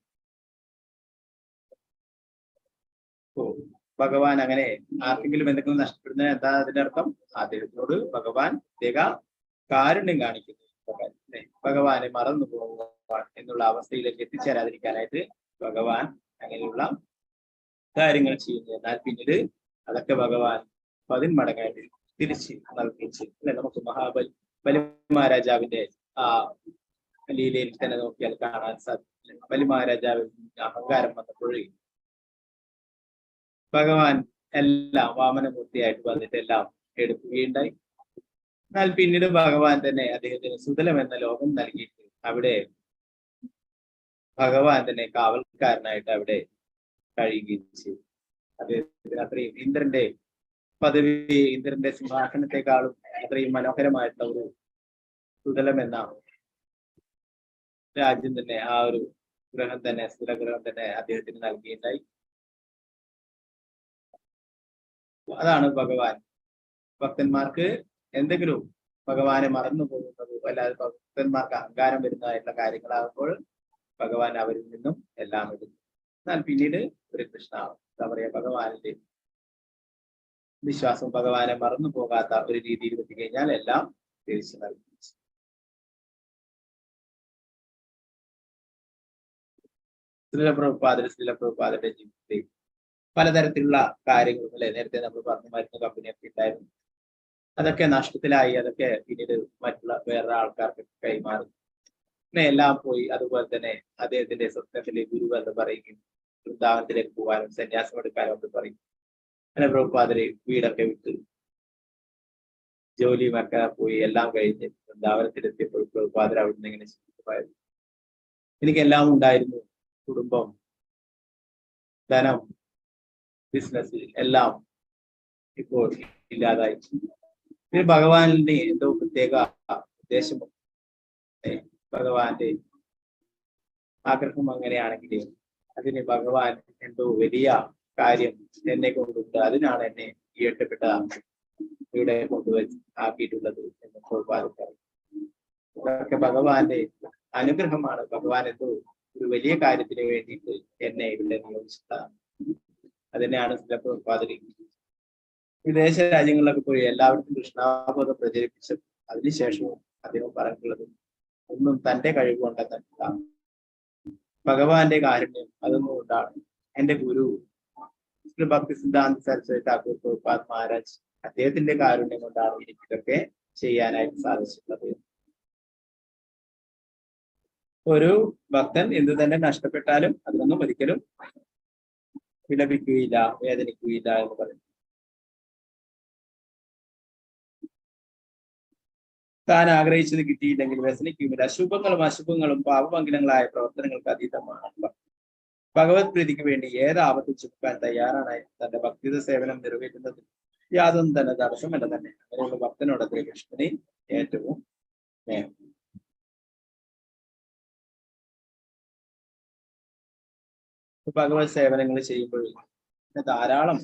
ഭഗവാൻ അങ്ങനെ ആർക്കെങ്കിലും എന്തെങ്കിലും നഷ്ടപ്പെടുന്ന എന്താ അതിന്റെ അർത്ഥം? അദ്ദേഹത്തിനോട് ഭഗവാൻ പ്രത്യേക കാരുണ്യം കാണിക്കുന്നു. ഭഗവാനെ മറന്നു പോകുക എന്നുള്ള അവസ്ഥയിലേക്ക് എത്തിച്ചേരാതിരിക്കാനായിട്ട് ഭഗവാൻ അങ്ങനെയുള്ള കാര്യങ്ങൾ ചെയ്യുന്നു. എന്നാൽ പിന്നീട് അതൊക്കെ ഭഗവാൻ 10 മടങ്ങായിട്ട് തിരിച്ച് നൽകിച്ച് അല്ലെ. നമുക്ക് ബലി മഹാരാജാവിന്റെ ആ ലീലയിൽ തന്നെ നോക്കിയാൽ കാണാൻ സാധിക്കും. ബലി മഹാരാജാവിന് അഹങ്കാരം വന്നപ്പോഴേ ഭഗവാൻ എല്ലാം വാമനമൂർത്തിയായിട്ട് വന്നിട്ട് എല്ലാം എടുക്കുകയുണ്ടായി. എന്നാൽ പിന്നീട് ഭഗവാൻ തന്നെ അദ്ദേഹത്തിന് സുതലം എന്ന ലോകം നൽകിയിട്ട് അവിടെ ഭഗവാൻ തന്നെ കാവൽക്കാരനായിട്ട് അവിടെ കഴിയുകയും ചെയ്തു. അദ്ദേഹത്തിന് അത്രയും ഇന്ദ്രന്റെ പദവി, ഇന്ദ്രന്റെ സിംഹാസനത്തെക്കാളും അത്രയും മനോഹരമായിട്ടുള്ള ഒരു സുതലം എന്ന രാജ്യം തന്നെ, ആ ഒരു ഗ്രഹം തന്നെ, സ്ഥിരഗ്രഹം തന്നെ അദ്ദേഹത്തിന് നൽകിയിട്ടുണ്ടായി. അതാണ് ഭഗവാൻ. ഭക്തന്മാർക്ക് എന്തെങ്കിലും ഭഗവാനെ മറന്നു പോകുന്നതോ അല്ലാതെ ഭക്തന്മാർക്ക് അഹങ്കാരം വരുന്നതായിട്ടുള്ള കാര്യങ്ങളാകുമ്പോൾ ഭഗവാൻ അവരിൽ നിന്നും എല്ലാം എടുക്കും. എന്നാൽ പിന്നീട് ഒരു കൃഷ്ണ എന്താ പറയാ, ഭഗവാനിന്റെ വിശ്വാസം ഭഗവാനെ മറന്നു പോകാത്ത ഒരു രീതിയിൽ എത്തിക്കഴിഞ്ഞാൽ എല്ലാം തിരിച്ചു നൽകും. ശ്രീലപ്രഭുപാദരുടെ ജീവിതത്തിൽ പലതരത്തിലുള്ള കാര്യങ്ങളും അല്ലെ, നേരത്തെ നമ്മൾ പറഞ്ഞു മരുന്ന് കമ്പനിയൊക്കെ ഉണ്ടായിരുന്നു. അതൊക്കെ നഷ്ടത്തിലായി. അതൊക്കെ പിന്നീട് മറ്റുള്ള വേറെ ആൾക്കാർക്ക് കൈമാറി. പിന്നെ എല്ലാം പോയി. അതുപോലെ തന്നെ അദ്ദേഹത്തിന്റെ സ്വപ്നത്തിലെ ഗുരു എന്ന് പറയുകയും വൃന്ദാവനത്തിലേക്ക് പോകാനും സന്യാസം എടുക്കാനും ഒക്കെ പറയും. അങ്ങനെ പ്രഭുപാദര് വീടൊക്കെ വിട്ട് ജോലിയുമൊക്കെ പോയി എല്ലാം കഴിഞ്ഞ് വൃന്ദാവനത്തിലെത്തിയപ്പോൾ പ്രഭുപാദർ അവിടുന്ന് ഇങ്ങനെ ചിന്തിക്കുമായിരുന്നു, എനിക്കെല്ലാം ഉണ്ടായിരുന്നു, കുടുംബം, ധനം, ബിസിനസ് എല്ലാം ഇപ്പോൾ ഇല്ലാതായി. ഇത് ഭഗവാന്റെ എന്തോ പ്രത്യേക ഉദ്ദേശമോ, ഭഗവാന്റെ ആഗ്രഹം അങ്ങനെയാണെങ്കിൽ അതിന് ഭഗവാൻ എന്തോ വലിയ കാര്യം എന്നെ കൊണ്ടുണ്ട്, അതിനാണ് എന്നെ ഈ എട്ടപ്പെട്ട ഇവിടെ കൊണ്ടുവച്ച് ആക്കിയിട്ടുള്ളത് എന്ന് പ്രഭുപാദർ. ഇതൊക്കെ ഭഗവാന്റെ അനുഗ്രഹമാണ്. ഭഗവാൻ എന്തോ ഒരു വലിയ കാര്യത്തിന് വേണ്ടിയിട്ട് എന്നെ ഇവിടെ നിയോഗിച്ചതാണ്. അതിനെയാണ് പ്രഭുപാദർ വിദേശ രാജ്യങ്ങളിലൊക്കെ പോയി എല്ലാവർക്കും കൃഷ്ണാബോധം പ്രചരിപ്പിച്ചത്. അതിനുശേഷവും അദ്ദേഹം പറഞ്ഞിട്ടുള്ളത് ഒന്നും തന്റെ കഴിവ് കൊണ്ടെന്നല്ല, ഭഗവാന്റെ കാരുണ്യം അതൊന്നും കൊണ്ടാണ്. എന്റെ ഗുരു ഭക്തി സിദ്ധാന്ത സരസ്വതി ഠാക്കൂർ പ്രഭുപാദ് മഹാരാജ്, അദ്ദേഹത്തിന്റെ കാരുണ്യം കൊണ്ടാണ് എനിക്ക് ഇതൊക്കെ ചെയ്യാനായിട്ട് സാധിച്ചിട്ടുള്ളത്. ഒരു ഭക്തൻ എന്ത് തന്നെ നഷ്ടപ്പെട്ടാലും അതിനൊന്നും ഒരിക്കലും വിലപിക്കുകയില്ല, വേദനിക്കുകയില്ല എന്ന് പറയുന്നു. താൻ ആഗ്രഹിച്ചത് കിട്ടിയില്ലെങ്കിൽ വ്യസനിക്കുകയില്ല. ശുഭങ്ങളും അശുഭങ്ങളും പാപമംഗലങ്ങളായ പ്രവർത്തനങ്ങൾക്ക് അതീതമാണ്. ഭഗവത് പ്രീതിക്ക് വേണ്ടി ഏത് ആപത്ത് ചുമക്കാൻ തയ്യാറാണ് തന്റെ ഭക്തിത സേവനം നിറവേറ്റുന്നത്. യാതൊന്നും തന്നെ തടസ്സമല്ല തന്നെ. അങ്ങനെയുള്ള ഭക്തനോട് കൃഷ്ണനെ ഏറ്റവും സ്നേഹം. ഭഗവത് സേവനങ്ങൾ ചെയ്യുമ്പോൾ ധാരാളം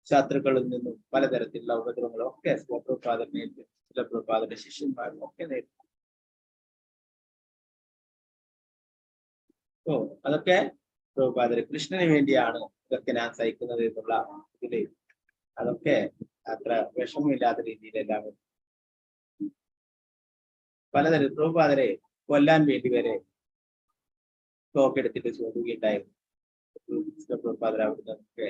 ശത്രുക്കളിൽ നിന്നും പലതരത്തിലുള്ള ഉപദ്രവങ്ങളും ഒക്കെ പ്രഭുപാദർ നേരിട്ടു. ചില പ്രഭുപാദരുടെ ശിഷ്യന്മാരും ഒക്കെ നേരിട്ടു. അതൊക്കെ പ്രഭുപാദര് കൃഷ്ണന് വേണ്ടിയാണ് ഇതൊക്കെ ഞാൻ സഹിക്കുന്നത് എന്നുള്ള ഇതില് അതൊക്കെ അത്ര വിഷമമില്ലാത്ത രീതിയിൽ എല്ലാവരും പലതരം പ്രഭുപാദരെ കൊല്ലാൻ വേണ്ടി വരെ തോക്കെടുത്തിട്ട് ചോദിക്കുകയുണ്ടായിരുന്നു. പ്രഭുപാദർ അവിടുന്ന് ഒക്കെ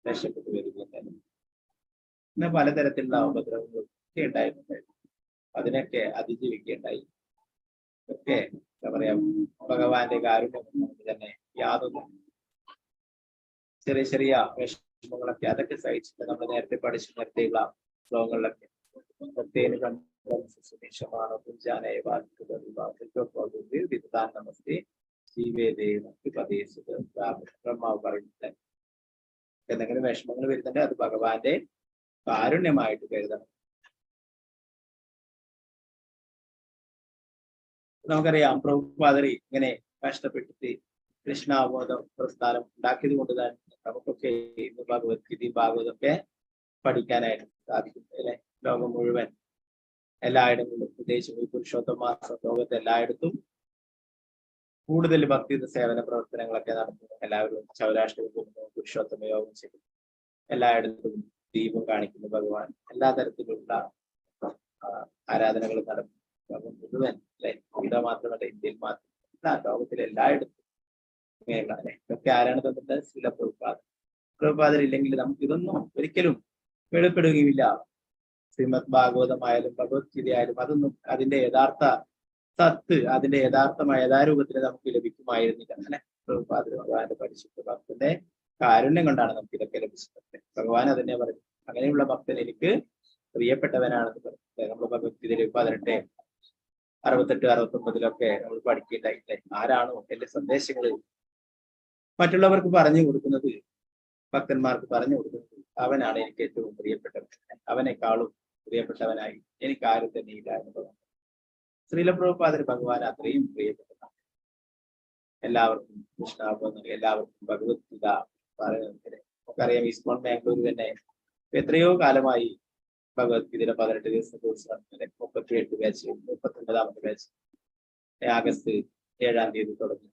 രക്ഷപ്പെട്ടു വരികയുണ്ടായിരുന്നു. പിന്നെ പലതരത്തിലുള്ള ഉപദ്രവങ്ങളും ഒക്കെ ഉണ്ടായിട്ടുണ്ടായിരുന്നു. അതിനൊക്കെ അതിജീവിക്കുകയുണ്ടായി. ഒക്കെ എന്താ പറയാ, ഭഗവാന്റെ കാരുണ്യം കൊണ്ട് തന്നെ യാതൊന്നും ചെറിയ ചെറിയ വിഷമങ്ങളൊക്കെ അതൊക്കെ സഹിച്ചിട്ട് നമ്മൾ നേരത്തെ പഠിച്ചു നേരത്തെയുള്ള ശ്ലോകങ്ങളിലൊക്കെ നമസ്തേ ബ്രഹ്മാവ് പറയുന്നുണ്ട്. എന്തെങ്കിലും വിഷമങ്ങൾ വരുന്നുണ്ട് അത് ഭഗവാന്റെ കാരുണ്യമായിട്ട് കരുതണം. നമുക്കറിയാം പ്രഭുപാദരി ഇങ്ങനെ കഷ്ടപ്പെട്ടിട്ട് കൃഷ്ണാബോധം പ്രസ്ഥാനം ഉണ്ടാക്കിയത് കൊണ്ട് തന്നെ നമുക്കൊക്കെ ഇന്ന് ഭഗവത്ഗീതയും ഭാഗവതമൊക്കെ പഠിക്കാനായിട്ട് സാധിക്കും അല്ലെ. ലോകം മുഴുവൻ എല്ലായിടങ്ങളിലും, പ്രത്യേകിച്ചും ഈ പുരുഷോത്തമ മാസം ലോകത്ത് എല്ലായിടത്തും കൂടുതൽ ഭക്തി സേവന പ്രവർത്തനങ്ങളൊക്കെ നടത്തുന്നു. എല്ലാവരും സൗരാഷ്ട്രയിൽ പോകുന്നു, പുരുഷോത്തമ യോഗം ചെയ്യുന്നു, എല്ലായിടത്തും ദീപം കാണിക്കുന്നു ഭഗവാൻ. എല്ലാ തരത്തിലുള്ള ആരാധനകൾ നടത്തുന്നു. മുഴുവൻ അല്ലെ, ഇവിടെ മാത്രമല്ല ഇന്ത്യയിൽ മാത്രമല്ല ലോകത്തിലെ എല്ലായിടത്തും ഇങ്ങനെയുള്ള അല്ലെ. ഇതൊക്കെ ആരാണ് തന്നിട്ട്? ശ്രീല പ്രഭുപാദർ. പ്രഭുപാദർ ഇല്ലെങ്കിൽ നമുക്ക് ഇതൊന്നും ഒരിക്കലും വെളിപ്പെടുകയുമില്ല. ശ്രീമദ് ഭാഗവതമായാലും ഭഗവത്ഗീതയായാലും അതൊന്നും അതിന്റെ യഥാർത്ഥ സത്ത്, അതിന്റെ യഥാർത്ഥമായ യഥാരൂപത്തിൽ നമുക്ക് ലഭിക്കുമായിരുന്നില്ല അല്ലെ. പ്രഭുപാദർ ഭഗവാന്റെ പരിശുദ്ധ ഭക്തന്റെ കാരുണ്യം കൊണ്ടാണ് നമുക്ക് ഇതൊക്കെ ലഭിച്ചത്. ഭഗവാൻ അതിനെ പറഞ്ഞു, അങ്ങനെയുള്ള ഭക്തൻ എനിക്ക് പ്രിയപ്പെട്ടവനാണെന്ന് പറഞ്ഞു. നമ്മൾ ഭഗവത്ഗീതയിൽ 18, 68 നമ്മൾ പഠിക്കേണ്ടായില്ലേ. ആരാണോ എന്റെ സന്ദേശങ്ങൾ മറ്റുള്ളവർക്ക് പറഞ്ഞു കൊടുക്കുന്നത്, ഭക്തന്മാർക്ക് പറഞ്ഞു കൊടുക്കുന്നത്, അവനാണ് എനിക്ക് ഏറ്റവും പ്രിയപ്പെട്ടവൻ. അവനെക്കാളും പ്രിയപ്പെട്ടവനായി എനിക്ക് ആരും തന്നെ ഇല്ല എന്നുള്ളതാണ്. ശ്രീല പ്രഭുപാദർ ഭഗവാൻ അത്രയും പ്രിയപ്പെട്ടതാണ്. എല്ലാവർക്കും കൃഷ്ണാബോധം, എല്ലാവർക്കും ഭഗവത്ഗീത പറയുന്നത്. നമുക്കറിയാം ISKCON ബാംഗ്ലൂർ തന്നെ എത്രയോ കാലമായി ഭഗവത്ഗീതയുടെ 18 ദിവസം കോഴ്സ് നടത്തുന്നത്. 38 ബാച്ച്, 39ാമത്തെ ബാച്ച് ആഗസ്റ്റ് 7-ാം തീയതി തുടങ്ങി.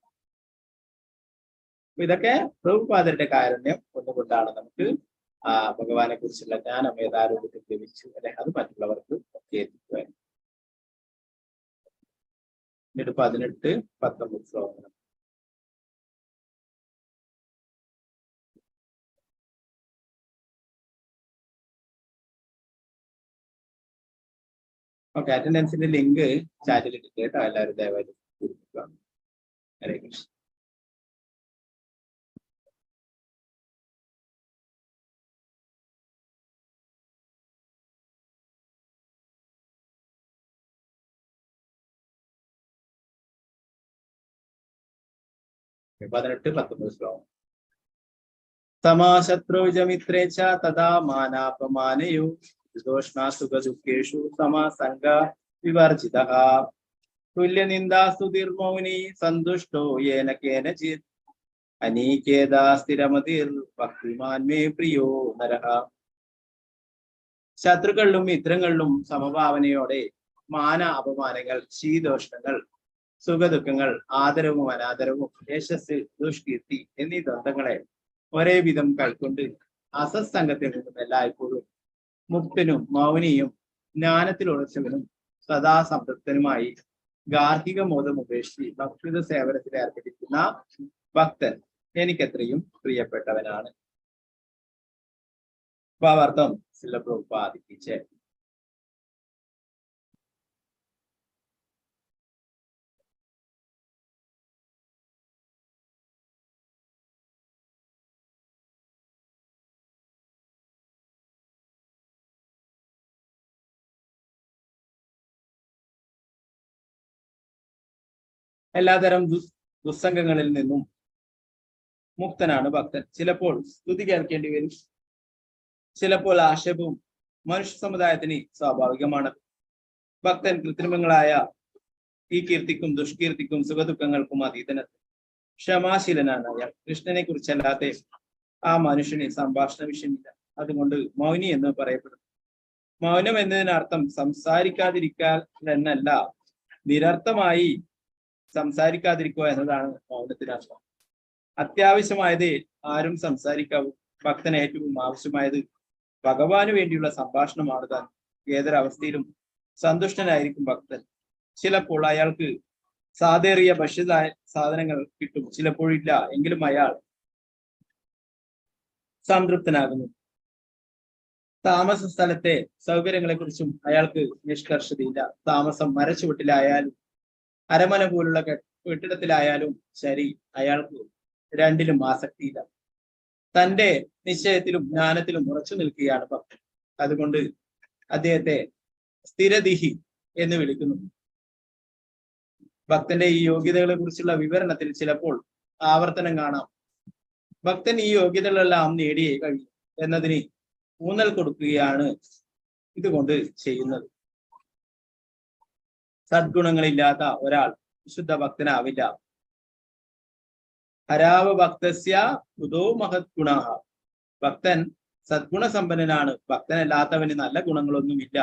ഇതൊക്കെ പ്രഭുപാദരുടെ കാരുണ്യം ഒന്നുകൊണ്ടാണ് നമുക്ക് ഭഗവാനെ കുറിച്ചുള്ള ജ്ഞാനം യഥാരൂപത്തിൽ ലഭിച്ചു അല്ലെ. അത് മറ്റുള്ളവർക്ക് ഒക്കെ എത്തിക്കുവാൻ. 18, 19 ശ്ലോകങ്ങൾ. ഓക്കെ, അറ്റൻഡൻസിന്റെ ലിങ്ക് ചാറ്റിൽ ഇട്ടിട്ട് കേട്ടോ. എല്ലാവരും ദയവായി ഹരേ കൃഷ്ണ. 18-19 ശ്ലോകം. സമാശത്രുജമിത്രേച്ച തഥാ മാനാപമാനയോ ദോഷ്ണാ സുഖദുഃഖേഷു സമാസംഗ വിവർജിതഃ തുല്യനിന്ദാസ്തുതിർമൗനി സന്തുഷ്ടോ യേന കേനചിത് അനീകേദാ സ്ഥിരമതിർ ഭക്തിമാൻ മേ പ്രിയോ നരഃ. ശത്രുക്കളിലും മിത്രങ്ങളിലും സമഭാവനയോടെ മാന അപമാനങ്ങൾ, ശീതോഷ്ണങ്ങൾ, സുഖദുഃഖങ്ങൾ, ആദരവും അനാദരവും, യശസ്, ദുഷ്കീർത്തി എന്നീ ദ്വന്ദ്ങ്ങളെ ഒരേ വിധം കൈക്കൊണ്ട് അസത്സംഗത്തിൽ നിന്നും എല്ലായ്പ്പോഴും മുക്തനും മൗനിയും ജ്ഞാനത്തിൽ ഉറച്ചവനും സദാ സംതൃപ്തനുമായി ഗാർഹിക മോദം ഉപേക്ഷിച്ച് ഭക്തിത സേവനത്തിൽ ഏർപ്പെട്ടിരിക്കുന്ന ഭക്തൻ എനിക്കെത്രയും പ്രിയപ്പെട്ടവനാണ്. ഭാവാർത്ഥം ശ്രീല പ്രഭുപാദിക്ക്. എല്ലാതരം ദുസ്സംഗങ്ങളിൽ നിന്നും മുക്തനാണ് ഭക്തൻ. ചിലപ്പോൾ സ്തുതി കേൾക്കേണ്ടി വരും, ചിലപ്പോൾ ആക്ഷേപവും മനുഷ്യ സമുദായത്തിന് സ്വാഭാവികമാണ്. ഭക്തൻ കൃത്രിമങ്ങളായ ഈ കീർത്തിക്കും ദുഷ്കീർത്തിക്കും സുഖദുഃഖങ്ങൾക്കും അതീതന ക്ഷമാശീലനാണ് അയാൾ. കൃഷ്ണനെ കുറിച്ചല്ലാതെ ആ മനുഷ്യന് സംഭാഷണ വിഷയമില്ല. അതുകൊണ്ട് മൗനി എന്ന് പറയപ്പെടുന്നു. മൗനം എന്നതിനർത്ഥം സംസാരിക്കാതിരിക്കാൻ എന്നല്ല, നിരർത്ഥമായി സംസാരിക്കാതിരിക്കുക എന്നതാണ് മൗനത്തിനർത്ഥം. അത്യാവശ്യമായത് ആരും സംസാരിക്കാവൂ. ഭക്തന് ഏറ്റവും ആവശ്യമായത് ഭഗവാന് വേണ്ടിയുള്ള സംഭാഷണമാണ് താൻ. ഏതൊരവസ്ഥയിലും സന്തുഷ്ടനായിരിക്കും ഭക്തൻ. ചിലപ്പോൾ അയാൾക്ക് സാധേറിയ ഭക്ഷ്യ സാധനങ്ങൾ കിട്ടും, ചിലപ്പോഴില്ല. എങ്കിലും അയാൾ സംതൃപ്തനാകുന്നു. താമസ സ്ഥലത്തെ സൗകര്യങ്ങളെ കുറിച്ചും അയാൾക്ക് നിഷ്കർഷതയില്ല. താമസം മരച്ചുവട്ടിലായാലും അരമന പോലുള്ള കെട്ടിടത്തിലായാലും ശരി, അയാൾക്ക് രണ്ടിലും ആസക്തിയില്ല. തന്റെ നിശ്ചയത്തിലും ജ്ഞാനത്തിലും ഉറച്ചു നിൽക്കുകയാണ് ഭക്തൻ. അതുകൊണ്ട് അദ്ദേഹത്തെ സ്ഥിരദിഹി എന്ന് വിളിക്കുന്നു. ഭക്തന്റെ ഈ യോഗ്യതകളെ കുറിച്ചുള്ള വിവരണത്തിൽ ചിലപ്പോൾ ആവർത്തനം കാണാം. ഭക്തൻ ഈ യോഗ്യതകളെല്ലാം നേടിയേ കഴിയും എന്നതിന് ഊന്നൽ കൊടുക്കുകയാണ് ഇതുകൊണ്ട് ചെയ്യുന്നത്. സദ്ഗുണങ്ങളില്ലാത്ത ഒരാൾ വിശുദ്ധ ഭക്തനാവില്ല. ഹരാവ ഭക്തസ്യ കുതോ മഹത് ഗുണഃ. ഭക്തൻ സദ്ഗുണസമ്പന്നനാണ്. ഭക്തനല്ലാത്തവന് നല്ല ഗുണങ്ങളൊന്നുമില്ല.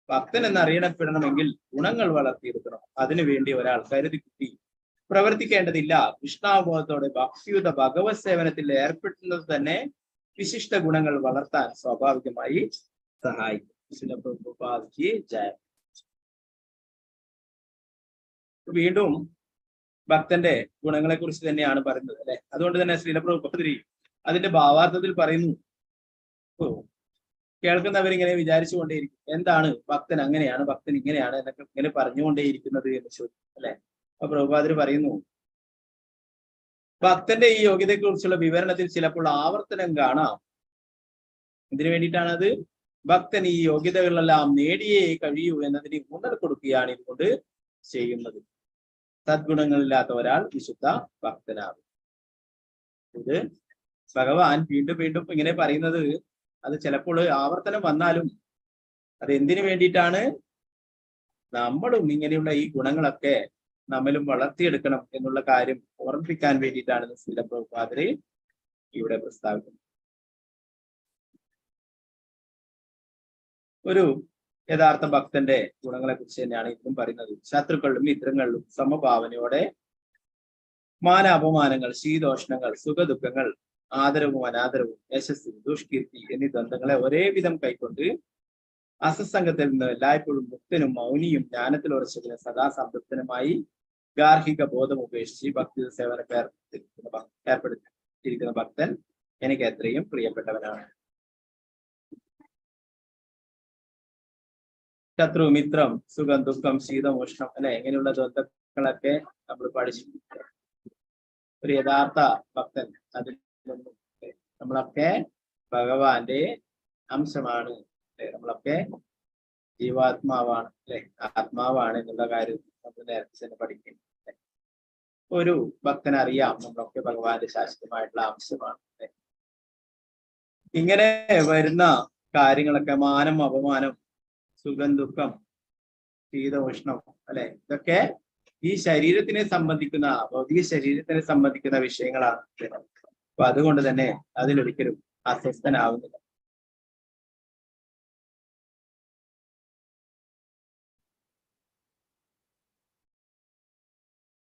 ഭക്തൻ എന്നറിയപ്പെടണമെങ്കിൽ ഗുണങ്ങൾ വളർത്തിയെടുക്കണം. അതിനുവേണ്ടി ഒരാൾ കരുതി കുട്ടി പ്രവർത്തിക്കേണ്ടതില്ല. കൃഷ്ണാവബോധത്തോടെ ഭക്തിയുത ഭഗവത് സേവനത്തിൽ ഏർപ്പെടുന്നത് തന്നെ വിശിഷ്ട ഗുണങ്ങൾ വളർത്താൻ സ്വാഭാവികമായി സഹായിക്കും. ജയ. വീണ്ടും ഭക്തന്റെ ഗുണങ്ങളെ കുറിച്ച് തന്നെയാണ് പറയുന്നത്, അല്ലെ? അതുകൊണ്ട് തന്നെ ശ്രീല പ്രഭുപാദി അതിന്റെ ഭാവാർത്ഥത്തിൽ പറയുന്നു. കേൾക്കുന്നവരിങ്ങനെ വിചാരിച്ചു കൊണ്ടേയിരിക്കും, എന്താണ് ഭക്തൻ അങ്ങനെയാണ്, ഭക്തൻ ഇങ്ങനെയാണ് എന്നൊക്കെ ഇങ്ങനെ പറഞ്ഞുകൊണ്ടേയിരിക്കുന്നത് എന്ന് ചോദിക്കും, അല്ലെ? അപ്പൊ പ്രഭുപാദി പറയുന്നു, ഭക്തന്റെ ഈ യോഗ്യതയെ കുറിച്ചുള്ള വിവരണത്തിൽ ചിലപ്പോൾ ആവർത്തനം കാണാം. ഇതിനു വേണ്ടിയിട്ടാണത്. ഭക്തൻ ഈ യോഗ്യതകളെല്ലാം നേടിയേ കഴിയൂ എന്നതിന് ഊന്നൽ കൊടുക്കുകയാണ് ഇതുകൊണ്ട് ചെയ്യുന്നത്. സദ്ഗുണങ്ങളില്ലാത്ത ഒരാൾ വിശുദ്ധ ഭക്തനാകും. ഇത് ഭഗവാൻ വീണ്ടും വീണ്ടും ഇങ്ങനെ പറയുന്നത്, അത് ചിലപ്പോൾ ആവർത്തനം വന്നാലും അത് എന്തിനു വേണ്ടിയിട്ടാണ്? നമ്മളും ഇങ്ങനെയുള്ള ഈ ഗുണങ്ങളൊക്കെ നമ്മളും വളർത്തിയെടുക്കണം എന്നുള്ള കാര്യം ഓർമ്മിപ്പിക്കാൻ വേണ്ടിയിട്ടാണ് ശ്രീല പ്രഭുപാദര് ഇവിടെ പ്രസ്താവിക്കുന്നത്. ഒരു യഥാർത്ഥ ഭക്തന്റെ ഗുണങ്ങളെ കുറിച്ച് തന്നെയാണ് ഇന്നും പറയുന്നത്. ശത്രുക്കളിലും മിത്രങ്ങളിലും സമഭാവനയോടെ മാന അപമാനങ്ങൾ, ശീതോഷ്ണങ്ങൾ, സുഖദുഃഖങ്ങൾ, ആദരവും അനാദരവും, യശസ്, ദുഷ്കീർത്തി എന്നീ ദ്വന്ദ്ങ്ങളെ ഒരേ വിധം കൈക്കൊണ്ട് അസത്സംഗത്തിൽ നിന്ന് എല്ലായ്പ്പോഴും മുക്തനും മൗനിയും ജ്ഞാനത്തിൽ ഉറച്ചതിന് സദാ സംതൃപ്തനുമായി ഗാർഹിക ബോധം ഉപേക്ഷിച്ച് ഭക്തി സേവന ഏർപ്പെടുത്തിയിരിക്കുന്ന ഭക്തൻ എനിക്ക് എത്രയും പ്രിയപ്പെട്ടവനാണ്. ശത്രു, മിത്രം, സുഖം, ദുഃഖം, ശീതം, ഉഷ്ണം, അല്ലെ? ഇങ്ങനെയുള്ള ദ്വന്ദ്ങ്ങളൊക്കെ നമ്മൾ പഠിച്ചിട്ടുണ്ട്. ഒരു യഥാർത്ഥ ഭക്തൻ അതിൽ നിന്നും നമ്മളൊക്കെ ഭഗവാന്റെ അംശമാണ്, അല്ലെ? നമ്മളൊക്കെ ജീവാത്മാവാണ്, അല്ലെ? ആത്മാവാണ് എന്നുള്ള കാര്യം നമ്മൾ നേരത്തെ തന്നെ പഠിക്കും. ഒരു ഭക്തന് അറിയാം നമ്മളൊക്കെ ഭഗവാന്റെ ശാശ്വതമായിട്ടുള്ള ആവശ്യമാണ്. ഇങ്ങനെ വരുന്ന കാര്യങ്ങളൊക്കെ മാനം, അപമാനം, സുഖം, ദുഃഖം, ശീതോഷ്ണം, അല്ലെ, ഇതൊക്കെ ഈ ശരീരത്തിനെ സംബന്ധിക്കുന്ന, ഭൗതിക ശരീരത്തിനെ സംബന്ധിക്കുന്ന വിഷയങ്ങളാണ്. അപ്പൊ അതുകൊണ്ട് തന്നെ അതിലൊരിക്കലും അസ്വസ്ഥനാവുന്നില്ല.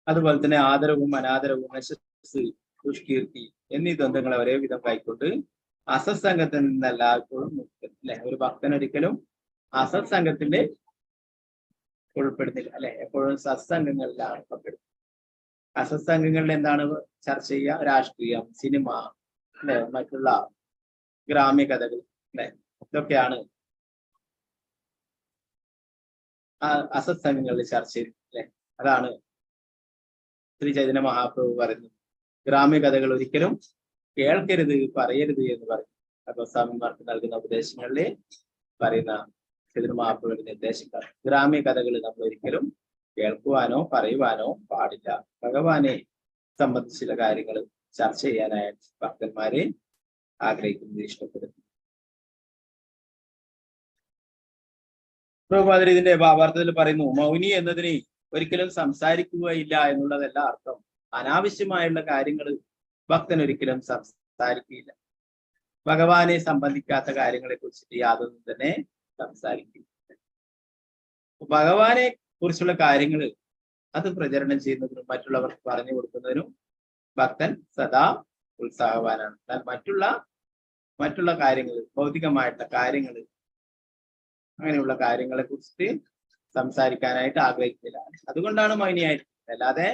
അതുപോലെ തന്നെ ആദരവും അനാദരവും, യശസ്, ദുഷ്കീർത്തി എന്നീ ദ്വന്ദ്ങ്ങളെ ഒരേ വിധം കൈക്കൊണ്ട് അസത്സംഗത്തിൽ നിന്ന് എല്ലായ്പ്പോഴും അല്ലെ, ഒരു ഭക്തൻ ഒരിക്കലും അസത്സംഗത്തിന്റെ ഉൾപ്പെടുന്നില്ല, അല്ലെ, എപ്പോഴും സത്സംഗങ്ങളിലാണ് പങ്കെടുക്കുന്നത്. അസത്സംഗങ്ങളിൽ എന്താണ് ചർച്ച ചെയ്യുക? രാഷ്ട്രീയം, സിനിമ, അല്ലെ, മറ്റുള്ള ഗ്രാമ്യ കഥകൾ, അല്ലെ, ഇതൊക്കെയാണ് അസത്സംഗങ്ങളിൽ ചർച്ച ചെയ്യുന്നത്, അല്ലെ. അതാണ് ശ്രീ ചൈതന്യ മഹാപ്രഭു പറയുന്നത്. ഗ്രാമ്യ കഥകൾ ഒരിക്കലും കേൾക്കരുത്, പറയരുത് എന്ന് പറയും. അപ്പൊ സ്വാമിമാർക്ക് നൽകുന്ന ഉപദേശങ്ങളിൽ പറയുന്ന ചൈതന്യ മഹാപ്രഭുവിന്റെ നിർദ്ദേശങ്ങൾ, ഗ്രാമ്യ കഥകൾ നമ്മൾ ഒരിക്കലും കേൾക്കുവാനോ പറയുവാനോ പാടില്ല. ഭഗവാനെ സംബന്ധിച്ചുള്ള കാര്യങ്ങൾ ചർച്ച ചെയ്യാനായിട്ട് ഭക്തന്മാരെ ആഗ്രഹിക്കുന്നത്, ഇഷ്ടപ്പെടുന്നു. പ്രഭുപാദർ ഇതിന്റെ ഭാവാർത്ഥത്തിൽ പറയുന്നു, മൗനി എന്നതിന് ഒരിക്കലും സംസാരിക്കുകയില്ല എന്നുള്ളതല്ല അർത്ഥം. അനാവശ്യമായുള്ള കാര്യങ്ങൾ ഭക്തൻ ഒരിക്കലും സംസാരിക്കുകയില്ല. ഭഗവാനെ സംബന്ധിക്കാത്ത കാര്യങ്ങളെ കുറിച്ചിട്ട് യാതൊന്നും തന്നെ സംസാരിക്കില്ല. ഭഗവാനെ കുറിച്ചുള്ള കാര്യങ്ങൾ അത് പ്രചരണം ചെയ്യുന്നതിനും മറ്റുള്ളവർക്ക് പറഞ്ഞു കൊടുക്കുന്നതിനും ഭക്തൻ സദാ ഉത്സാഹവാനാണ്. എന്നാൽ മറ്റുള്ള കാര്യങ്ങൾ, ഭൗതികമായിട്ടുള്ള കാര്യങ്ങൾ, അങ്ങനെയുള്ള കാര്യങ്ങളെ കുറിച്ചിട്ട് സംസാരിക്കാനായിട്ട് ആഗ്രഹിക്കുന്നില്ല. അതുകൊണ്ടാണ് മൗനിയായിട്ട്, അല്ലാതെ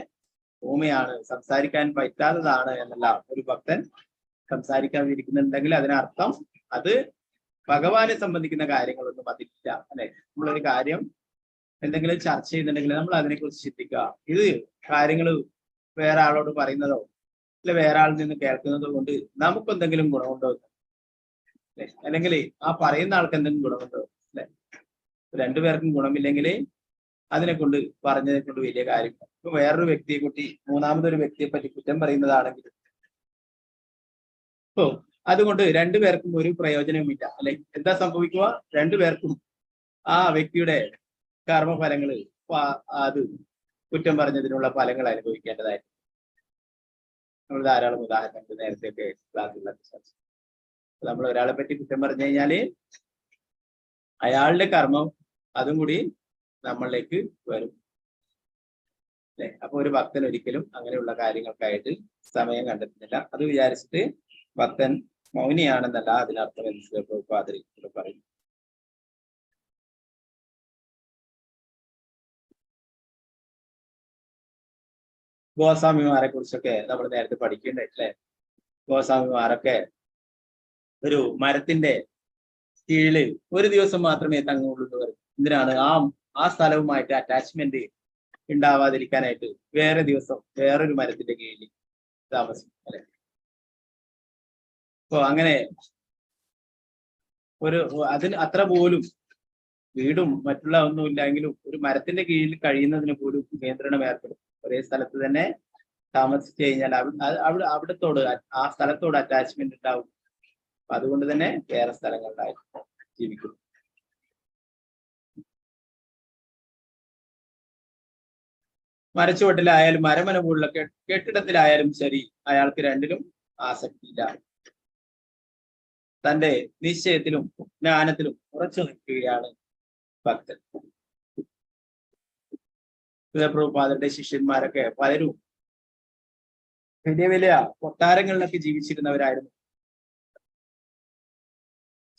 ഭൂമിയാണ്, സംസാരിക്കാൻ പറ്റാത്തതാണ് എന്നല്ല. ഒരു ഭക്തൻ സംസാരിക്കാതിരിക്കുന്നുണ്ടെങ്കിൽ അതിനർത്ഥം അത് ഭഗവാനെ സംബന്ധിക്കുന്ന കാര്യങ്ങളൊന്നും അതില്ല, അല്ലെ. നമ്മളൊരു കാര്യം എന്തെങ്കിലും ചർച്ച ചെയ്യുന്നുണ്ടെങ്കിൽ നമ്മൾ അതിനെക്കുറിച്ച് ചിന്തിക്കുക. ഇത് കാര്യങ്ങൾ വേറെ ആളോട് പറയുന്നതോ അല്ലെ വേറെ ആളിൽ നിന്ന് കേൾക്കുന്നതോ കൊണ്ട് നമുക്കെന്തെങ്കിലും ഗുണമുണ്ടോ, അല്ലെ, അല്ലെങ്കിൽ ആ പറയുന്ന ആൾക്ക് എന്തെങ്കിലും ഗുണമുണ്ടോ, അല്ലെ. രണ്ടുപേർക്കും ഗുണമില്ലെങ്കിൽ അതിനെ കൊണ്ട് പറഞ്ഞതിനെ കൊണ്ട് വലിയ കാര്യം. ഇപ്പൊ വേറൊരു വ്യക്തിയെ കൂട്ടി മൂന്നാമതൊരു വ്യക്തിയെ പറ്റി കുറ്റം പറയുന്നതാണെങ്കിൽ ഇപ്പോ അതുകൊണ്ട് രണ്ടുപേർക്കും ഒരു പ്രയോജനവുമില്ല, അല്ലെ. എന്താ സംഭവിക്കുക? രണ്ടുപേർക്കും ആ വ്യക്തിയുടെ കർമ്മഫലങ്ങൾ, അത് കുറ്റം പറഞ്ഞതിനുള്ള ഫലങ്ങൾ അനുഭവിക്കേണ്ടതായിരുന്നു. നമ്മൾ ധാരാളം ഉദാഹരണങ്ങൾ നേരത്തെയൊക്കെ ക്ലാസ്സിലൊക്കെ ചർച്ച. നമ്മൾ ഒരാളെ പറ്റി കുറ്റം പറഞ്ഞു കഴിഞ്ഞാല് അയാളുടെ കർമ്മം അതും കൂടി നമ്മളിലേക്ക് വരും, അല്ലെ. അപ്പൊ ഒരു ഭക്തൻ ഒരിക്കലും അങ്ങനെയുള്ള കാര്യങ്ങൾക്കായിട്ട് സമയം കണ്ടെത്തുന്നില്ല. അത് വിചാരിച്ചിട്ട് ഭക്തൻ മൗനിയാണെന്നല്ല അതിനർത്ഥം എന്ന് പാതിരി പറയും. ഗോസ്വാമിമാരെ കുറിച്ചൊക്കെ നമ്മൾ നേരത്തെ പഠിക്കേണ്ടല്ലേ. ഗോസ്വാമിമാരൊക്കെ ഒരു മരത്തിന്റെ കീഴില് ഒരു ദിവസം മാത്രമേ തങ്ങുള്ളൂ എന്ന് പറയും. എന്തിനാണ്? ആ സ്ഥലവുമായിട്ട് അറ്റാച്ച്മെന്റ് ഉണ്ടാവാതിരിക്കാനായിട്ട് വേറെ ദിവസം വേറൊരു മരത്തിന്റെ കീഴിൽ താമസിക്കും, അല്ലെ. അപ്പൊ അങ്ങനെ അതിന് അത്ര പോലും വീടും മറ്റുള്ള ഒന്നുമില്ലെങ്കിലും ഒരു മരത്തിന്റെ കീഴിൽ കഴിയുന്നതിന് പോലും നിയന്ത്രണം ഏർപ്പെടും. ഒരേ സ്ഥലത്ത് തന്നെ താമസിച്ചു കഴിഞ്ഞാൽ അവിടത്തോട് ആ സ്ഥലത്തോട് അറ്റാച്ച്മെന്റ് ഉണ്ടാവും. അതുകൊണ്ട് തന്നെ വേറെ സ്ഥലങ്ങളിലായി ജീവിക്കും. മരച്ചുവട്ടിലായാലും മരമനമുള്ള കെട്ടിടത്തിലായാലും ശരി, അയാൾക്ക് രണ്ടിലും ആസക്തിയില്ല. തന്റെ നിശ്ചയത്തിലും ജ്ഞാനത്തിലും ഉറച്ചു നിൽക്കുകയാണ് ഭക്തൻ. പ്രഭുപാദരുടെ ശിഷ്യന്മാരൊക്കെ പലരും വലിയ വലിയ കൊട്ടാരങ്ങളിലൊക്കെ ജീവിച്ചിരുന്നവരായിരുന്നു.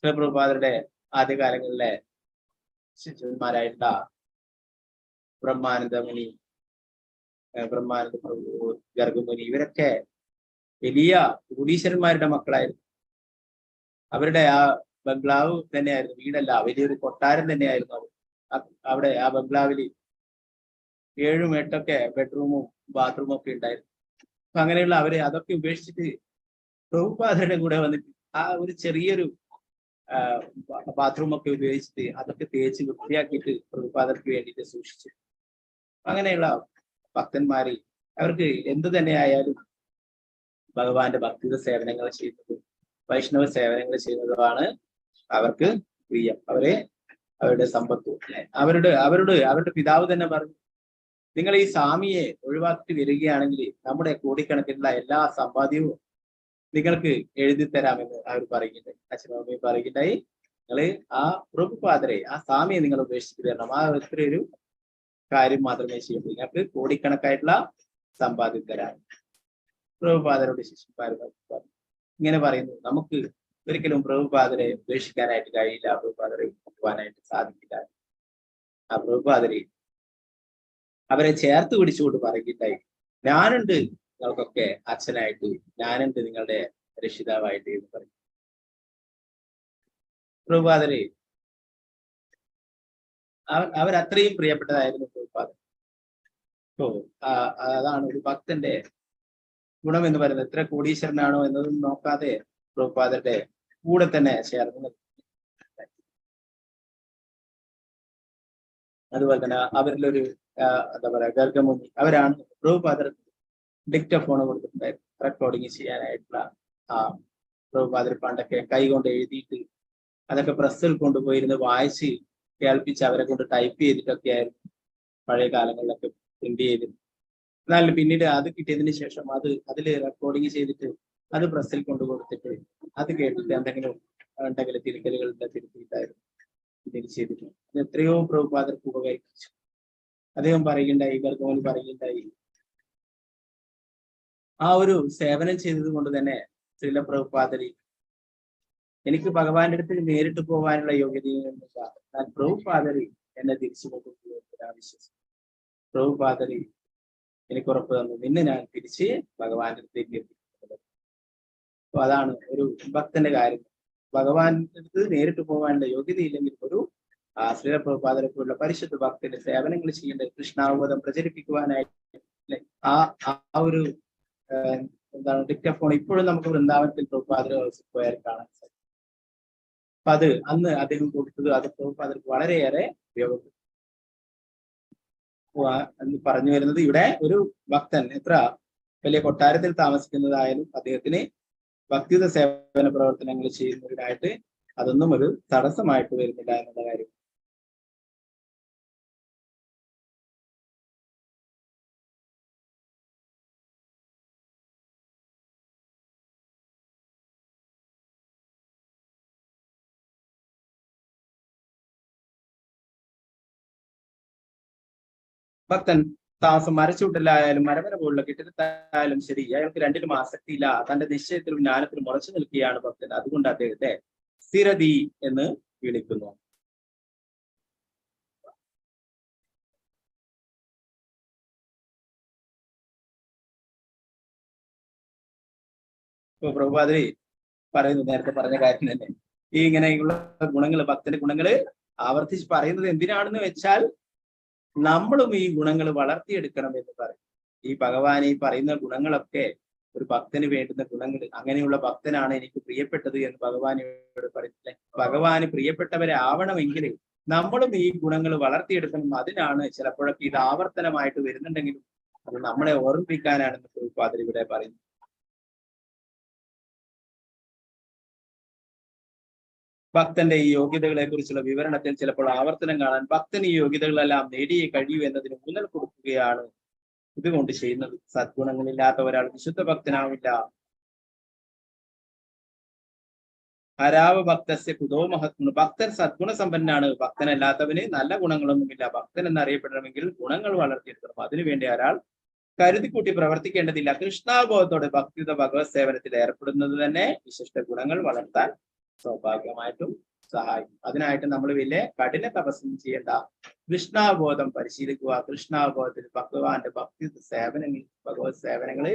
പ്രഭുപാദരുടെ ആദ്യകാലങ്ങളിലെ ശിഷ്യന്മാരായിട്ടുള്ള ബ്രഹ്മാനന്ദ പ്രഭു, ഗർഗമുനി, ഇവരൊക്കെ വലിയ കോടീശ്വരന്മാരുടെ മക്കളായിരുന്നു. അവരുടെ ആ ബംഗ്ലാവ് തന്നെയായിരുന്നു, വീടല്ല, വലിയൊരു കൊട്ടാരം തന്നെയായിരുന്നു അവർ. അവിടെ ആ ബംഗ്ലാവിൽ 7 8 ബെഡ്റൂമും ബാത്റൂമും ഒക്കെ ഉണ്ടായിരുന്നു. അപ്പൊ അങ്ങനെയുള്ള അവരെ അതൊക്കെ ഉപേക്ഷിച്ചിട്ട് പ്രഭുപാദരുടെ കൂടെ വന്നിട്ട് ആ ഒരു ചെറിയൊരു ബാത്റൂം ഒക്കെ ഉപയോഗിച്ചിട്ട് അതൊക്കെ തേച്ച് വൃത്തിയാക്കിയിട്ട് പ്രഭുപാദർക്ക് വേണ്ടിയിട്ട് സൂക്ഷിച്ചു. അങ്ങനെയുള്ള ഭക്തന്മാര് അവർക്ക് എന്ത് തന്നെ ആയാലും ഭഗവാന്റെ ഭക്തിത സേവനങ്ങൾ ചെയ്യുന്നതും വൈഷ്ണവ സേവനങ്ങൾ ചെയ്യുന്നതുമാണ് അവർക്ക് പ്രിയം. അവരുടെ സമ്പത്തും. അവരുടെ പിതാവ് തന്നെ പറഞ്ഞു, നിങ്ങൾ ഈ സ്വാമിയെ ഒഴിവാക്കി വരികയാണെങ്കിൽ നമ്മുടെ കോടിക്കണക്കിനുള്ള എല്ലാ സമ്പാദ്യവും നിങ്ങൾക്ക് എഴുതി തരാമെന്ന് അവർ പറയുകയുണ്ടായി. അച്ഛനമ്മയും പറയുകയുണ്ടായി, നിങ്ങൾ ആ പ്രഭുപാദരെ, ആ സ്വാമിയെ നിങ്ങൾ ഉപേക്ഷിച്ച് തരണം. ആ ഒരു കാര്യം മാത്രമേ ചെയ്യുള്ളൂ. നിങ്ങൾക്ക് കോടിക്കണക്കായിട്ടുള്ള സമ്പാദ്യം തരാൻ പ്രഭുപാദരോട് ശിഷ്യന്മാർ ഇങ്ങനെ പറയുന്നു. നമുക്ക് ഒരിക്കലും പ്രഭുപാദരെ ഉപേക്ഷിക്കാനായിട്ട് കഴിയില്ല, പ്രഭുപാദരെ കൊണ്ടുപോകാനായിട്ട് സാധിക്കില്ല. ആ പ്രഭുപാദരെ അവരെ ചേർത്ത് പിടിച്ചുകൊണ്ട് പറയുകയുണ്ടായി, ഞാനുണ്ട് നിങ്ങൾക്കൊക്കെ അച്ഛനായിട്ട്, ഞാനുണ്ട് നിങ്ങളുടെ രക്ഷിതാവായിട്ട് എന്ന് പറയും. പ്രഭുപാദരെ അവരത്രയും പ്രിയപ്പെട്ടതായിരുന്നു പ്രഭുപാദൻ. അതാണ് ഒരു ഭക്തന്റെ ഗുണം എന്ന് പറയുന്നത്. എത്ര കോടീശ്വരനാണോ എന്നതൊന്നും നോക്കാതെ പ്രഭുപാദരുടെ കൂടെ തന്നെ ചേർന്ന്. അതുപോലെ തന്നെ അവരിലൊരു എന്താ പറയാ ഗർഗമുനി, അവരാണ് പ്രഭുപാദർ ഡിക്റ്റഫോൺ കൊടുത്തിട്ടുണ്ടായിരുന്നു റെക്കോർഡിങ് ചെയ്യാനായിട്ടുള്ള. പ്രഭുപാദർ പണ്ടൊക്കെ കൈകൊണ്ട് എഴുതിയിട്ട് അതൊക്കെ പ്രസ്സിൽ കൊണ്ടുപോയിരുന്ന് വായിച്ച് കേൾപ്പിച്ച് അവരെ കൊണ്ട് ടൈപ്പ് ചെയ്തിട്ടൊക്കെ ആയിരുന്നു പഴയ കാലങ്ങളിലൊക്കെ പ്രിന്റ് ചെയ്തിരുന്നത്. എന്നാൽ പിന്നീട് അത് കിട്ടിയതിന് ശേഷം അതിൽ റെക്കോർഡിങ് ചെയ്തിട്ട് അത് പ്രസ്സിൽ കൊണ്ടു കൊടുത്തിട്ട് അത് കേട്ടിട്ട് എന്തെങ്കിലും ഉണ്ടെങ്കിൽ തിരുത്തലുകളുടെ തിരുത്തിയിട്ടായിരുന്നു തിരിച്ചെയ്തിട്ടുണ്ട്. അത് എത്രയോ പ്രഭുപാദർക്ക് ഉപകരിച്ചു. അദ്ദേഹം പറയുകയുണ്ടായി, ഗർഗമുനി പറയുകയുണ്ടായി, ആ ഒരു സേവനം ചെയ്തത് കൊണ്ട് തന്നെ ശ്രീല പ്രഭുപാദരി എനിക്ക് ഭഗവാന്റെ അടുത്ത് നേരിട്ട് പോകാനുള്ള യോഗ്യതയൊന്നുമില്ല. ഞാൻ പ്രഭുപാദരി എന്നെ തിരിച്ചു കൊണ്ടുപോകുന്ന വിശ്വസിച്ചു. പ്രഭുപാദരി എനിക്ക് ഉറപ്പ് തന്നു, നിന്നെ ഞാൻ തിരിച്ച് ഭഗവാന്റെ അടുത്തേക്ക് എത്തിക്കുന്നത്. അപ്പൊ അതാണ് ഒരു ഭക്തന്റെ കാര്യം. ഭഗവാന്റെ അടുത്ത് നേരിട്ട് പോകാനുള്ള യോഗ്യതയില്ലെങ്കിൽ ഒരു ശ്രീല പ്രഭുപാദരെ പോലുള്ള പരിശുദ്ധ ഭക്തന്റെ സേവനങ്ങൾ ചെയ്യേണ്ടത് കൃഷ്ണാവബോധം പ്രചരിപ്പിക്കുവാനായിട്ട് ആ ഒരു എന്താണ് ഡിക്റ്റഫോൺ ഇപ്പോഴും നമുക്ക് വൃന്ദാവനത്തിൽ പ്രഭുപാദരെ പോയാൽ കാണാൻ സാധിക്കും. അപ്പൊ അത് അന്ന് അദ്ദേഹം കൊടുത്തത് അത് പ്രഭുപാദർക്ക് വളരെയേറെ ഉപയോഗപ്പെട്ടു. എന്ന് പറഞ്ഞു വരുന്നത്, ഇവിടെ ഒരു ഭക്തൻ എത്ര വലിയ കൊട്ടാരത്തിൽ താമസിക്കുന്നതായാലും അദ്ദേഹത്തിന് ഭക്തിയുത സേവന പ്രവർത്തനങ്ങൾ ചെയ്യുന്നതിനായിട്ട് അതൊന്നും ഒരു തടസ്സമായിട്ട് വരുന്നില്ല എന്നുള്ള കാര്യം. ഭക്തൻ താമസം മരച്ചൂട്ടിലായാലും മരമര പോലുള്ള കെട്ടിടത്തായാലും ശരി, അയാൾക്ക് രണ്ടിലും ആസക്തിയില്ല. തന്റെ നിശ്ചയത്തിലും ജ്ഞാനത്തിലും ഉറച്ചു നിൽക്കുകയാണ് ഭക്തൻ. അതുകൊണ്ട് അദ്ദേഹത്തെ സ്ഥിരതി എന്ന് വിളിക്കുന്നു. ഇപ്പൊ പ്രഭുപാദരി പറയുന്നു, നേരത്തെ പറഞ്ഞ കാര്യം തന്നെ, ഈ ഇങ്ങനെയുള്ള ഗുണങ്ങൾ, ഭക്തന്റെ ഗുണങ്ങള് ആവർത്തിച്ച് പറയുന്നത് എന്തിനാണെന്ന് വെച്ചാൽ നമ്മളും ഈ ഗുണങ്ങൾ വളർത്തിയെടുക്കണം എന്ന് പറയും. ഈ ഭഗവാൻ ഈ പറയുന്ന ഗുണങ്ങളൊക്കെ ഒരു ഭക്തന് വേണ്ടുന്ന ഗുണങ്ങൾ, അങ്ങനെയുള്ള ഭക്തനാണ് എനിക്ക് പ്രിയപ്പെട്ടത് എന്ന് ഭഗവാനോട് പറയുന്നില്ലേ. ഭഗവാന് പ്രിയപ്പെട്ടവരെ ആവണമെങ്കിൽ നമ്മളും ഈ ഗുണങ്ങൾ വളർത്തിയെടുക്കണം. അതിനാണ് ചിലപ്പോഴൊക്കെ ഇത് ആവർത്തനമായിട്ട് വരുന്നുണ്ടെങ്കിലും അത് നമ്മളെ ഓർമ്മിപ്പിക്കാനാണെന്ന് പ്രഭുപാദർ ഇവിടെ പറയുന്നു. ഭക്തന്റെ ഈ യോഗ്യതകളെ കുറിച്ചുള്ള വിവരണത്തിൽ ചിലപ്പോൾ ആവർത്തനം കാണാൻ ഭക്തൻ ഈ യോഗ്യതകളെല്ലാം നേടിയേ കഴിയൂ എന്നതിന് ഊന്നൽ കൊടുക്കുകയാണ് ഇതുകൊണ്ട് ചെയ്യുന്നത്. സദ്ഗുണങ്ങളില്ലാത്ത ഒരാൾ വിശുദ്ധ ഭക്തനാവില്ല. ഹരാവ ഭക്തസ്യ കുതോ മഹത്വ, ഭക്തൻ സദ്ഗുണ സമ്പന്നാണ്. ഭക്തനല്ലാത്തവന് നല്ല ഗുണങ്ങളൊന്നുമില്ല. ഭക്തൻ എന്നറിയപ്പെടണമെങ്കിൽ ഗുണങ്ങൾ വളർത്തിയെടുക്കണം. അതിനുവേണ്ടി ഒരാൾ കരുതിക്കൂട്ടി പ്രവർത്തിക്കേണ്ടതില്ല. കൃഷ്ണാബോധത്തോടെ ഭക്തിയുത ഭഗവത് സേവനത്തിൽ ഏർപ്പെടുന്നത് തന്നെ വിശിഷ്ട ഗുണങ്ങൾ വളർത്താൻ സ്വാഭാവികമായിട്ടും സഹായിക്കും. അതിനായിട്ട് നമ്മൾ വലിയ കഠിന തപസ്സും ചെയ്യേണ്ട. കൃഷ്ണാബോധം പരിശീലിക്കുക. കൃഷ്ണാബോധത്തിൽ ഭഗവാന്റെ ഭക്തി സേവനങ്ങൾ, ഭഗവത് സേവനങ്ങൾ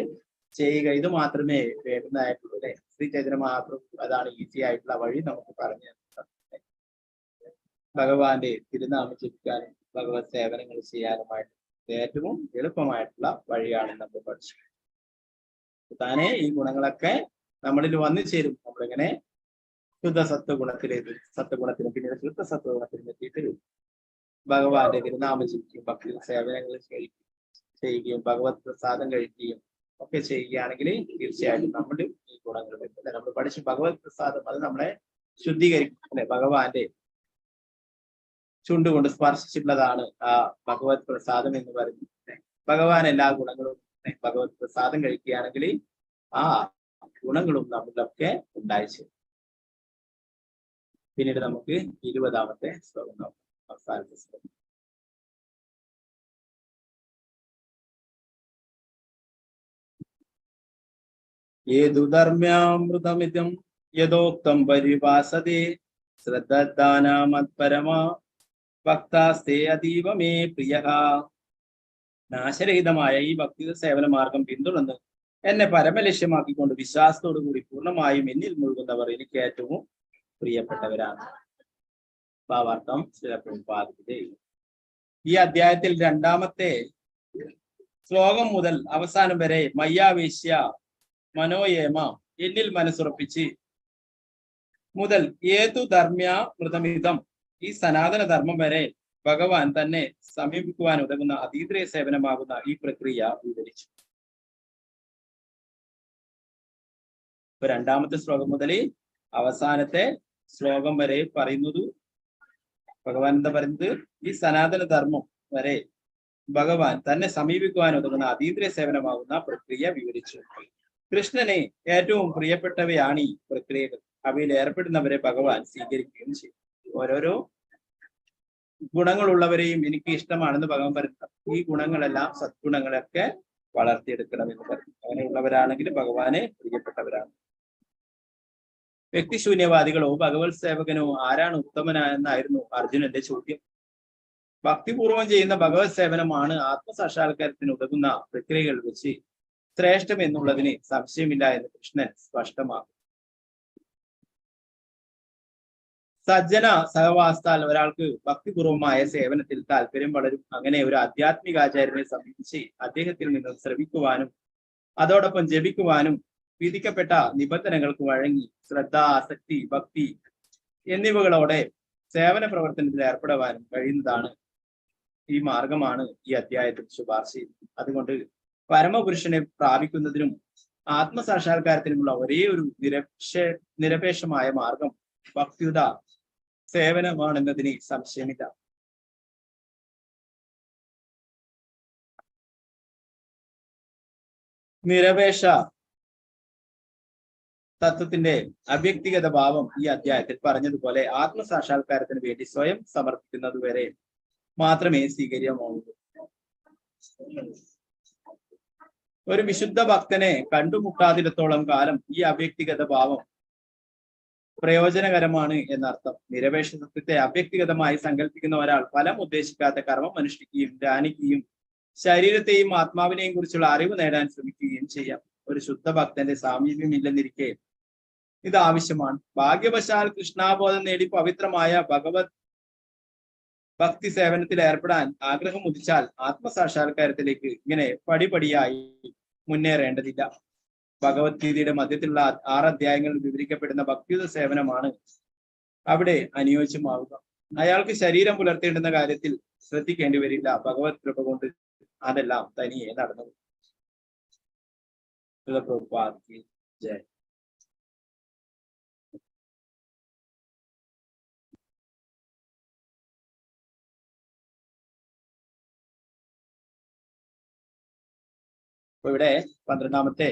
ചെയ്യുക. ഇത് മാത്രമേ വേണ്ടുന്നതായിട്ടുള്ളൂ. അല്ലെ, ശ്രീ ചൈതന്യ മഹാപ്രഭു അതാണ് ഈസി ആയിട്ടുള്ള വഴി നമുക്ക് പറഞ്ഞു തരുന്നത്. ഭഗവാന്റെ തിരുനാമം ജപിക്കാനും ഭഗവത് സേവനങ്ങൾ ചെയ്യാനുമായിട്ട് ഏറ്റവും എളുപ്പമായിട്ടുള്ള വഴിയാണ് നമ്മൾ പഠിച്ചത്. താനെ ഈ ഗുണങ്ങളൊക്കെ നമ്മളിൽ വന്നു ചേരും. നമ്മളിങ്ങനെ ശുദ്ധ സത്വഗുണത്തിലും പിന്നീട് ശുദ്ധ സത്വഗുണത്തിലും എത്തിയിട്ട് ഭഗവാന്റെ തിരുനാമം ജപിക്കും, ഭക്തി സേവനങ്ങൾ ചെയ്യുകയും ഭഗവത് പ്രസാദം കഴിക്കുകയും ഒക്കെ ചെയ്യുകയാണെങ്കിൽ തീർച്ചയായിട്ടും നമ്മൾ ഈ ഗുണങ്ങൾ വരും. നമ്മൾ പഠിച്ച ഭഗവത് പ്രസാദം അത് നമ്മളെ ശുദ്ധീകരിക്കും അല്ലെ. ഭഗവാന്റെ ചുണ്ടുകൊണ്ട് സ്പർശിച്ചിട്ടുള്ളതാണ് ആ ഭഗവത് പ്രസാദം എന്ന് പറയുന്നത്. ഭഗവാൻ എല്ലാ ഗുണങ്ങളും ഭഗവത് പ്രസാദം കഴിക്കുകയാണെങ്കിൽ ആ ഗുണങ്ങളും നമ്മളിലൊക്കെ ഉണ്ടായിച്ചു. പിന്നീട് നമുക്ക് 20-ാമത്തെ ശ്ലോകം നോക്കാം. അവസാനത്തെ ശ്ലോകം. യേതുധർമ്മ്യാമൃതമിദം യഥോക്തം പരിഭാസതേ ശ്രദ്ധാനാമത്പരമാ ഭക്താസ്തേ അതീവ മേ പ്രിയഃ. നാശരഹിതമായ ഈ ഭക്തി സേവന മാർഗം പിന്തുടർന്ന് എന്നെ പരമലക്ഷ്യമാക്കിക്കൊണ്ട് വിശ്വാസത്തോടു കൂടി പൂർണ്ണമായും എന്നിൽ മുഴുകുന്നവർ എനിക്ക് ഏറ്റവും പ്രിയപ്പെട്ടവരാണ്. ഭാവാർത്ഥം ചിലപ്പോൾ ഈ അധ്യായത്തിൽ 2-ാമത്തെ ശ്ലോകം മുതൽ അവസാനം വരെ മയ്യാവേശ്യ മനോയേമ എന്നിൽ മനസ്സുറപ്പിച്ച് മുതൽ ഏതു ധർമ്മ്യ മൃതമിതം ഈ സനാതന ധർമ്മം വരെ ഭഗവാൻ തന്നെ സമീപിക്കുവാൻ ഉതകുന്ന അതീന്ദ്രിയ സേവനമാകുന്ന ഈ പ്രക്രിയ വിവരിച്ചു. ഇപ്പൊ 2-ാമത്തെ ശ്ലോകം മുതൽ അവസാനത്തെ ശ്ലോകം വരെ പറയുന്നത് ഭഗവാൻ എന്താ പറയുന്നത്? ഈ സനാതന ധർമ്മം വരെ ഭഗവാൻ തന്നെ സമീപിക്കുവാൻ ഉതകുന്ന അതീന്ദ്രിയ സേവനമാകുന്ന പ്രക്രിയ വിവരിച്ചു. കൃഷ്ണനെ ഏറ്റവും പ്രിയപ്പെട്ടവയാണ് ഈ പ്രക്രിയകൾ. അവയിൽ ഏർപ്പെടുന്നവരെ ഭഗവാൻ സ്വീകരിക്കുകയും ചെയ്യും. ഓരോരോ ഗുണങ്ങളുള്ളവരെയും എനിക്ക് ഇഷ്ടമാണെന്ന് ഭഗവാൻ പറയുന്നത്. ഈ ഗുണങ്ങളെല്ലാം സദ്ഗുണങ്ങളൊക്കെ വളർത്തിയെടുക്കണം എന്ന് പറയും. അങ്ങനെയുള്ളവരാണെങ്കിൽ ഭഗവാനെ പ്രിയപ്പെട്ടവരാണ്. വ്യക്തിശൂന്യവാദികളോ ഭഗവത് സേവകനോ ആരാണ് ഉത്തമനായെന്നായിരുന്നു അർജുനന്റെ ചോദ്യം. ഭക്തിപൂർവം ചെയ്യുന്ന ഭഗവത് സേവനമാണ് ആത്മസാക്ഷാത്കാരത്തിന് ഉതകുന്ന പ്രക്രിയകൾ വെച്ച് ശ്രേഷ്ഠം എന്നുള്ളതിന് സംശയമില്ല എന്ന് കൃഷ്ണൻ സ്പഷ്ടമാക്കും. സജ്ജന സഹവാസത്താൽ ഒരാൾക്ക് ഭക്തിപൂർവമായ സേവനത്തിൽ താല്പര്യം വളരും. അങ്ങനെ ഒരു ആധ്യാത്മികാചാര്യനെ സമീപിച്ച് അദ്ദേഹത്തിൽ നിന്ന് ശ്രവിക്കുവാനും അതോടൊപ്പം ജപിക്കുവാനും വിധിക്കപ്പെട്ട നിബന്ധനകൾക്ക് വഴങ്ങി ശ്രദ്ധ, ആസക്തി, ഭക്തി എന്നിവകളോടെ സേവന പ്രവർത്തനത്തിൽ ഏർപ്പെടുവാനും കഴിയുന്നതാണ് ഈ മാർഗമാണ് ഈ അധ്യായത്തിൽ ശുപാർശ ചെയ്യുന്നത്. അതുകൊണ്ട് പരമപുരുഷനെ പ്രാപിക്കുന്നതിനും ആത്മസാക്ഷാത്കാരത്തിനുമുള്ള ഒരേ ഒരു നിരപേക്ഷമായ മാർഗം ഭക്തിയുത സേവനമാണെന്നതിന് സംശയമില്ല. നിരപേക്ഷ തത്വത്തിന്റെ അവ്യക്തിഗത ഭാവം ഈ അധ്യായത്തിൽ പറഞ്ഞതുപോലെ ആത്മസാക്ഷാത്കാരത്തിന് വേണ്ടി സ്വയം സമർപ്പിക്കുന്നത് വരെ മാത്രമേ സ്വീകാര്യമാവൂ. ഒരു വിശുദ്ധ ഭക്തനെ കണ്ടുമുട്ടാതിടത്തോളം കാലം ഈ അവ്യക്തിഗത ഭാവം പ്രയോജനകരമാണ് എന്നർത്ഥം. നിരപേക്ഷ സത്യത്തെ അവ്യക്തിഗതമായി സങ്കല്പിക്കുന്ന ഒരാൾ ഫലം ഉദ്ദേശിക്കാത്ത കർമ്മം അനുഷ്ഠിക്കുകയും ധ്യാനിക്കുകയും ശരീരത്തെയും ആത്മാവിനെയും കുറിച്ചുള്ള അറിവ് നേടാൻ ശ്രമിക്കുകയും ചെയ്യാം. ഒരു ശുദ്ധ ഭക്തന്റെ സാമീപ്യമില്ലെന്നിരിക്കെ ഇത് ആവശ്യമാണ്. ഭാഗ്യവശാൽ കൃഷ്ണാബോധം നേടി പവിത്രമായ ഭഗവത് ഭക്തി സേവനത്തിൽ ഏർപ്പെടാൻ ആഗ്രഹം ഉദിച്ചാൽ ആത്മസാക്ഷാത്കാരത്തിലേക്ക് ഇങ്ങനെ പടിപടിയായി മുന്നേറേണ്ടതില്ല. ഭഗവത്ഗീതയുടെ മധ്യത്തിലുള്ള 6 അധ്യായങ്ങളിൽ വിവരിക്കപ്പെടുന്ന ഭക്തിയുത സേവനമാണ് അവിടെ അനുയോജ്യമാവുക. അയാൾക്ക് ശരീരം പുലർത്തേണ്ടുന്ന കാര്യത്തിൽ ശ്രദ്ധിക്കേണ്ടി വരില്ല. ഭഗവത് കൃപ കൊണ്ട് അതെല്ലാം തനിയെ നടന്നു. ജയ. അപ്പൊ ഇവിടെ 12-ാമത്തെ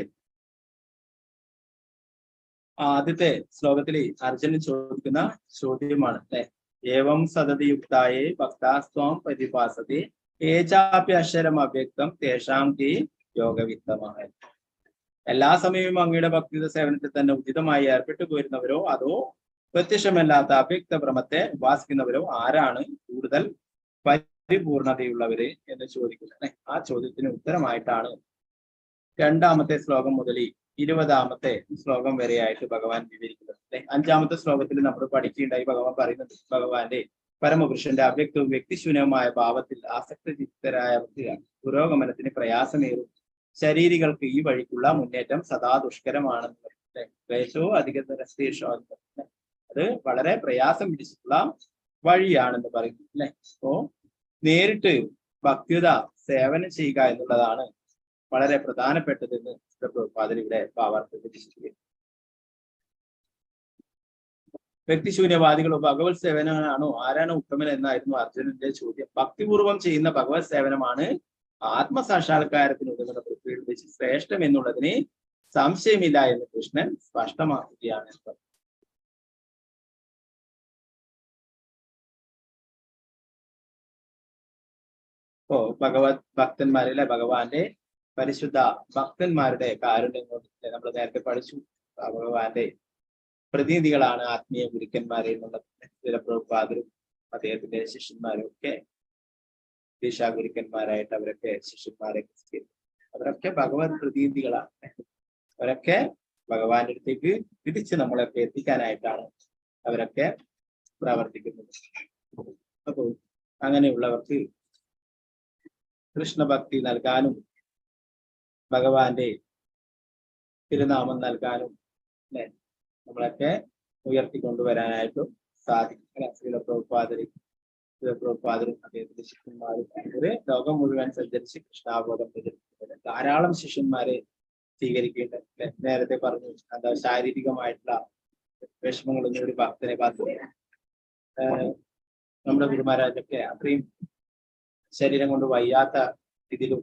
ആദ്യത്തെ ശ്ലോകത്തിൽ അർജുനൻ ചോദിക്കുന്ന ചോദ്യമാണ് അല്ലെ. ഏവം സതതിയുക്തായേ ഭക്താസ്ത്വം പ്രതിഭാസത്തെ ഏചാപ്യ അക്ഷരം അവ്യക്തം തേഷാം കേ യോഗവിത്തമായ. എല്ലാ സമയവും അങ്ങയുടെ ഭക്തിയുത സേവനത്തിൽ തന്നെ ഉചിതമായി ഏർപ്പെട്ടു പോരുന്നവരോ അതോ പ്രത്യക്ഷമല്ലാത്ത അവ്യക്ത ഭ്രമത്തെ ഉപാസിക്കുന്നവരോ ആരാണ് കൂടുതൽ പരിപൂർണതയുള്ളവര് എന്ന് ചോദിക്കുന്നത്. ആ ചോദ്യത്തിന് ഉത്തരമായിട്ടാണ് 2-ാമത്തെ ശ്ലോകം മുതൽ 20-ാമത്തെ ശ്ലോകം വരെയായിട്ട് ഭഗവാൻ വിവരിക്കുന്നത്. 5-ാമത്തെ ശ്ലോകത്തിൽ നമ്മൾ പഠിക്കുകയുണ്ടായി. ഭഗവാൻ പറയുന്നത് ഭഗവാന്റെ പരമപുരുഷന്റെ അവ്യക്തവും വ്യക്തിശൂന്യവുമായ ഭാവത്തിൽ ആസക്തചിത്തരായ പുരോഗമനത്തിന് പ്രയാസമേറും ശരീരികൾക്ക് ഈ വഴിക്കുള്ള മുന്നേറ്റം സദാ ദുഷ്കരമാണെന്ന് ക്ലേശവും അധികതരശേഷോ അത് വളരെ പ്രയാസം പിടിച്ചിട്ടുള്ള വഴിയാണെന്ന് പറയുന്നു അല്ലെ. അപ്പോ നേരിട്ട് ഭക്തിയുത സേവനം ചെയ്യുക എന്നുള്ളതാണ് വളരെ പ്രധാനപ്പെട്ടതെന്ന് പ്രഭുപാദർ ഇവിടെ ആവർത്തിച്ചിരിക്കുന്നു. വ്യക്തിശൂന്യവാദികളോ ഭഗവത് സേവനമാണോ, ആരാണ് ഉത്തമൻ എന്നായിരുന്നു അർജുനന്റെ ചോദ്യം. ഭക്തിപൂർവം ചെയ്യുന്ന ഭഗവത് സേവനമാണ് ആത്മസാക്ഷാത്കാരത്തിന് ഉതകുന്ന പ്രക്രിയയിൽ വെച്ച് ശ്രേഷ്ഠം എന്നുള്ളതിന് സംശയമില്ല എന്ന് കൃഷ്ണൻ സ്പഷ്ടമാക്കുകയാണ്. ഭഗവത് ഭക്തന്മാരിലെ ഭഗവാന്റെ പരിശുദ്ധ ഭക്തന്മാരുടെ കാരുണ്യം കൊണ്ട് നമ്മൾ നേരത്തെ പഠിച്ചു. ഭഗവാന്റെ പ്രതിനിധികളാണ് ആത്മീയ ഗുരുക്കന്മാരെ എന്നുള്ള ചില പ്രഭുപാദരും അദ്ദേഹത്തിന്റെ ശിഷ്യന്മാരും ഒക്കെ ദിശാഗുരുക്കന്മാരായിട്ട് അവരൊക്കെ ശിഷ്യന്മാരെ അവരൊക്കെ ഭഗവത് പ്രതിനിധികളാണ്. അവരൊക്കെ ഭഗവാന്റെ അടുത്തേക്ക് തിരിച്ച് നമ്മളൊക്കെ എത്തിക്കാനായിട്ടാണ് അവരൊക്കെ പ്രവർത്തിക്കുന്നത്. അപ്പോൾ അങ്ങനെയുള്ളവർക്ക് കൃഷ്ണഭക്തി നൽകാനും ഭഗവാന്റെ തിരുനാമം നൽകാനും നമ്മളൊക്കെ ഉയർത്തിക്കൊണ്ടുവരാനായിട്ടും സാധിക്കും. പ്രഭുപാദരും അദ്ദേഹത്തിന്റെ ശിഷ്യന്മാരും ഇവര് ലോകം മുഴുവൻ സഞ്ചരിച്ച് കൃഷ്ണാബോധം പ്രചരിപ്പിക്കുന്നത് ധാരാളം ശിഷ്യന്മാരെ സ്വീകരിക്കേണ്ട. നേരത്തെ പറഞ്ഞു എന്താ ശാരീരികമായിട്ടുള്ള വിഷമങ്ങളൊന്നും ഒരു ഭക്തനെ ബാധിക്കും. നമ്മുടെ ഗുരുമഹാരാജൊക്കെ അത്രയും ശരീരം കൊണ്ട് വയ്യാത്ത ഇതിലും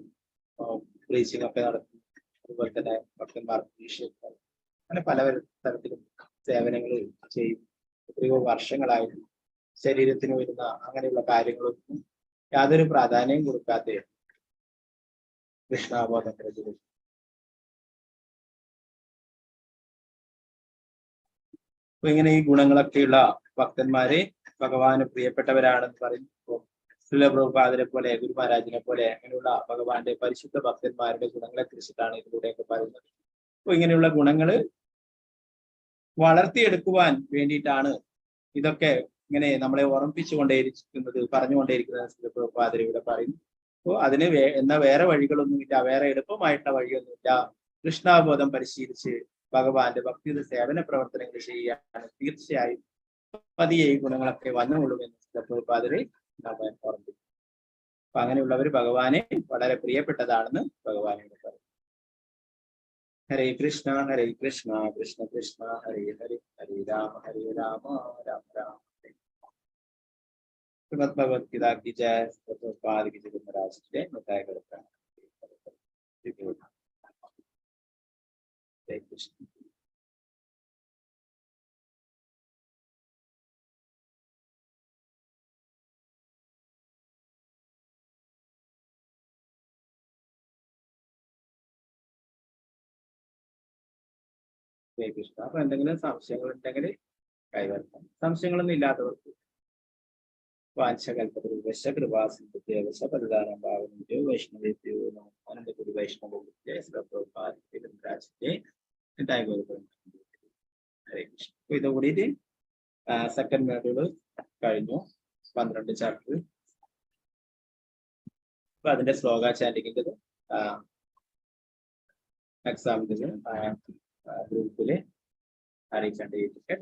പ്രീച്ചിങ് ഒക്കെ നടത്തും. അതുപോലെ തന്നെ ഭക്തന്മാർക്ക് അങ്ങനെ പല തരത്തിലും സേവനങ്ങൾ ചെയ്യും. എത്രയോ വർഷങ്ങളായിട്ട് ശരീരത്തിന് വരുന്ന അങ്ങനെയുള്ള കാര്യങ്ങളൊന്നും യാതൊരു പ്രാധാന്യം കൊടുക്കാതെ കൃഷ്ണാബോധം പ്രചരിപ്പിക്കും. അപ്പൊ ഇങ്ങനെ ഈ ഗുണങ്ങളൊക്കെയുള്ള ഭക്തന്മാരെ ഭഗവാന് പ്രിയപ്പെട്ടവരാണെന്ന് പറയുമ്പോൾ പ്രഭുപാദരെ പോലെ ഗുരു മഹാരാജിനെ പോലെ അങ്ങനെയുള്ള ഭഗവാന്റെ പരിശുദ്ധ ഭക്തന്മാരുടെ ഗുണങ്ങളെ കുറിച്ചിട്ടാണ് ഇതിലൂടെയൊക്കെ പറയുന്നത്. അപ്പൊ ഇങ്ങനെയുള്ള ഗുണങ്ങള് വളർത്തിയെടുക്കുവാൻ വേണ്ടിയിട്ടാണ് ഇതൊക്കെ ഇങ്ങനെ നമ്മളെ ഓർമ്മിപ്പിച്ചുകൊണ്ടേയിരിക്കുന്നത്, പറഞ്ഞുകൊണ്ടേയിരിക്കുന്നത് പ്രഭുപാദർ ഇവിടെ പറയുന്നു. അപ്പോൾ അതിന് വേറെ വഴികളൊന്നുമില്ല, വേറെ എളുപ്പമായിട്ടുള്ള വഴിയൊന്നുമില്ല. കൃഷ്ണാബോധം പരിശീലിച്ച് ഭഗവാന്റെ ഭക്തിയുടെ സേവന പ്രവർത്തനങ്ങൾ ചെയ്യുകയാണ് തീർച്ചയായും പതിയെ ഈ ഗുണങ്ങളൊക്കെ വന്നുകൊള്ളുമെന്ന് പ്രഭുപാദരെ നമ്മളെ ഓർമ്മിപ്പിക്കും. അപ്പൊ അങ്ങനെയുള്ളവർ ഭഗവാനെ വളരെ പ്രിയപ്പെട്ടതാണെന്ന് ഭഗവാനോട് പറയും. ഹരേ കൃഷ്ണ കൃഷ്ണ കൃഷ്ണ ഹരേ ഹരേ ഹരേ രാമ രാമ രാമ. ശ്രീമദ് ഭഗവത്ഗീത की जय, प्रभुपाद की जय, महाराज की जय। बताया करता है हरे कृष्ण। ഹരേ കൃഷ്ണ. അപ്പൊ എന്തെങ്കിലും സംശയങ്ങൾ ഉണ്ടെങ്കിൽ കൈവരുത്താം. സംശയങ്ങളൊന്നും ഇല്ലാത്തവർക്ക് വാഞ്ചകൽപതരുവശകൃപാസിന്ധുദേവശപരിധാനം ഭാവനോ വൈഷ്ണവേഭ്യോ നമോ അനന്തപുരി ഹരേ കൃഷ്ണ. അപ്പൊ ഇത് കൂടിയിട്ട് സെക്കൻഡ് മോഡ്യൂള് കഴിഞ്ഞു, 12 ചാപ്റ്റർ. അപ്പൊ അതിന്റെ ശ്ലോക ചാൻഡിങ്ങിന്റെ എക്സാമിന് ഗ്രൂപ്പില് അറിയിക്കേണ്ടിയിരിക്കും.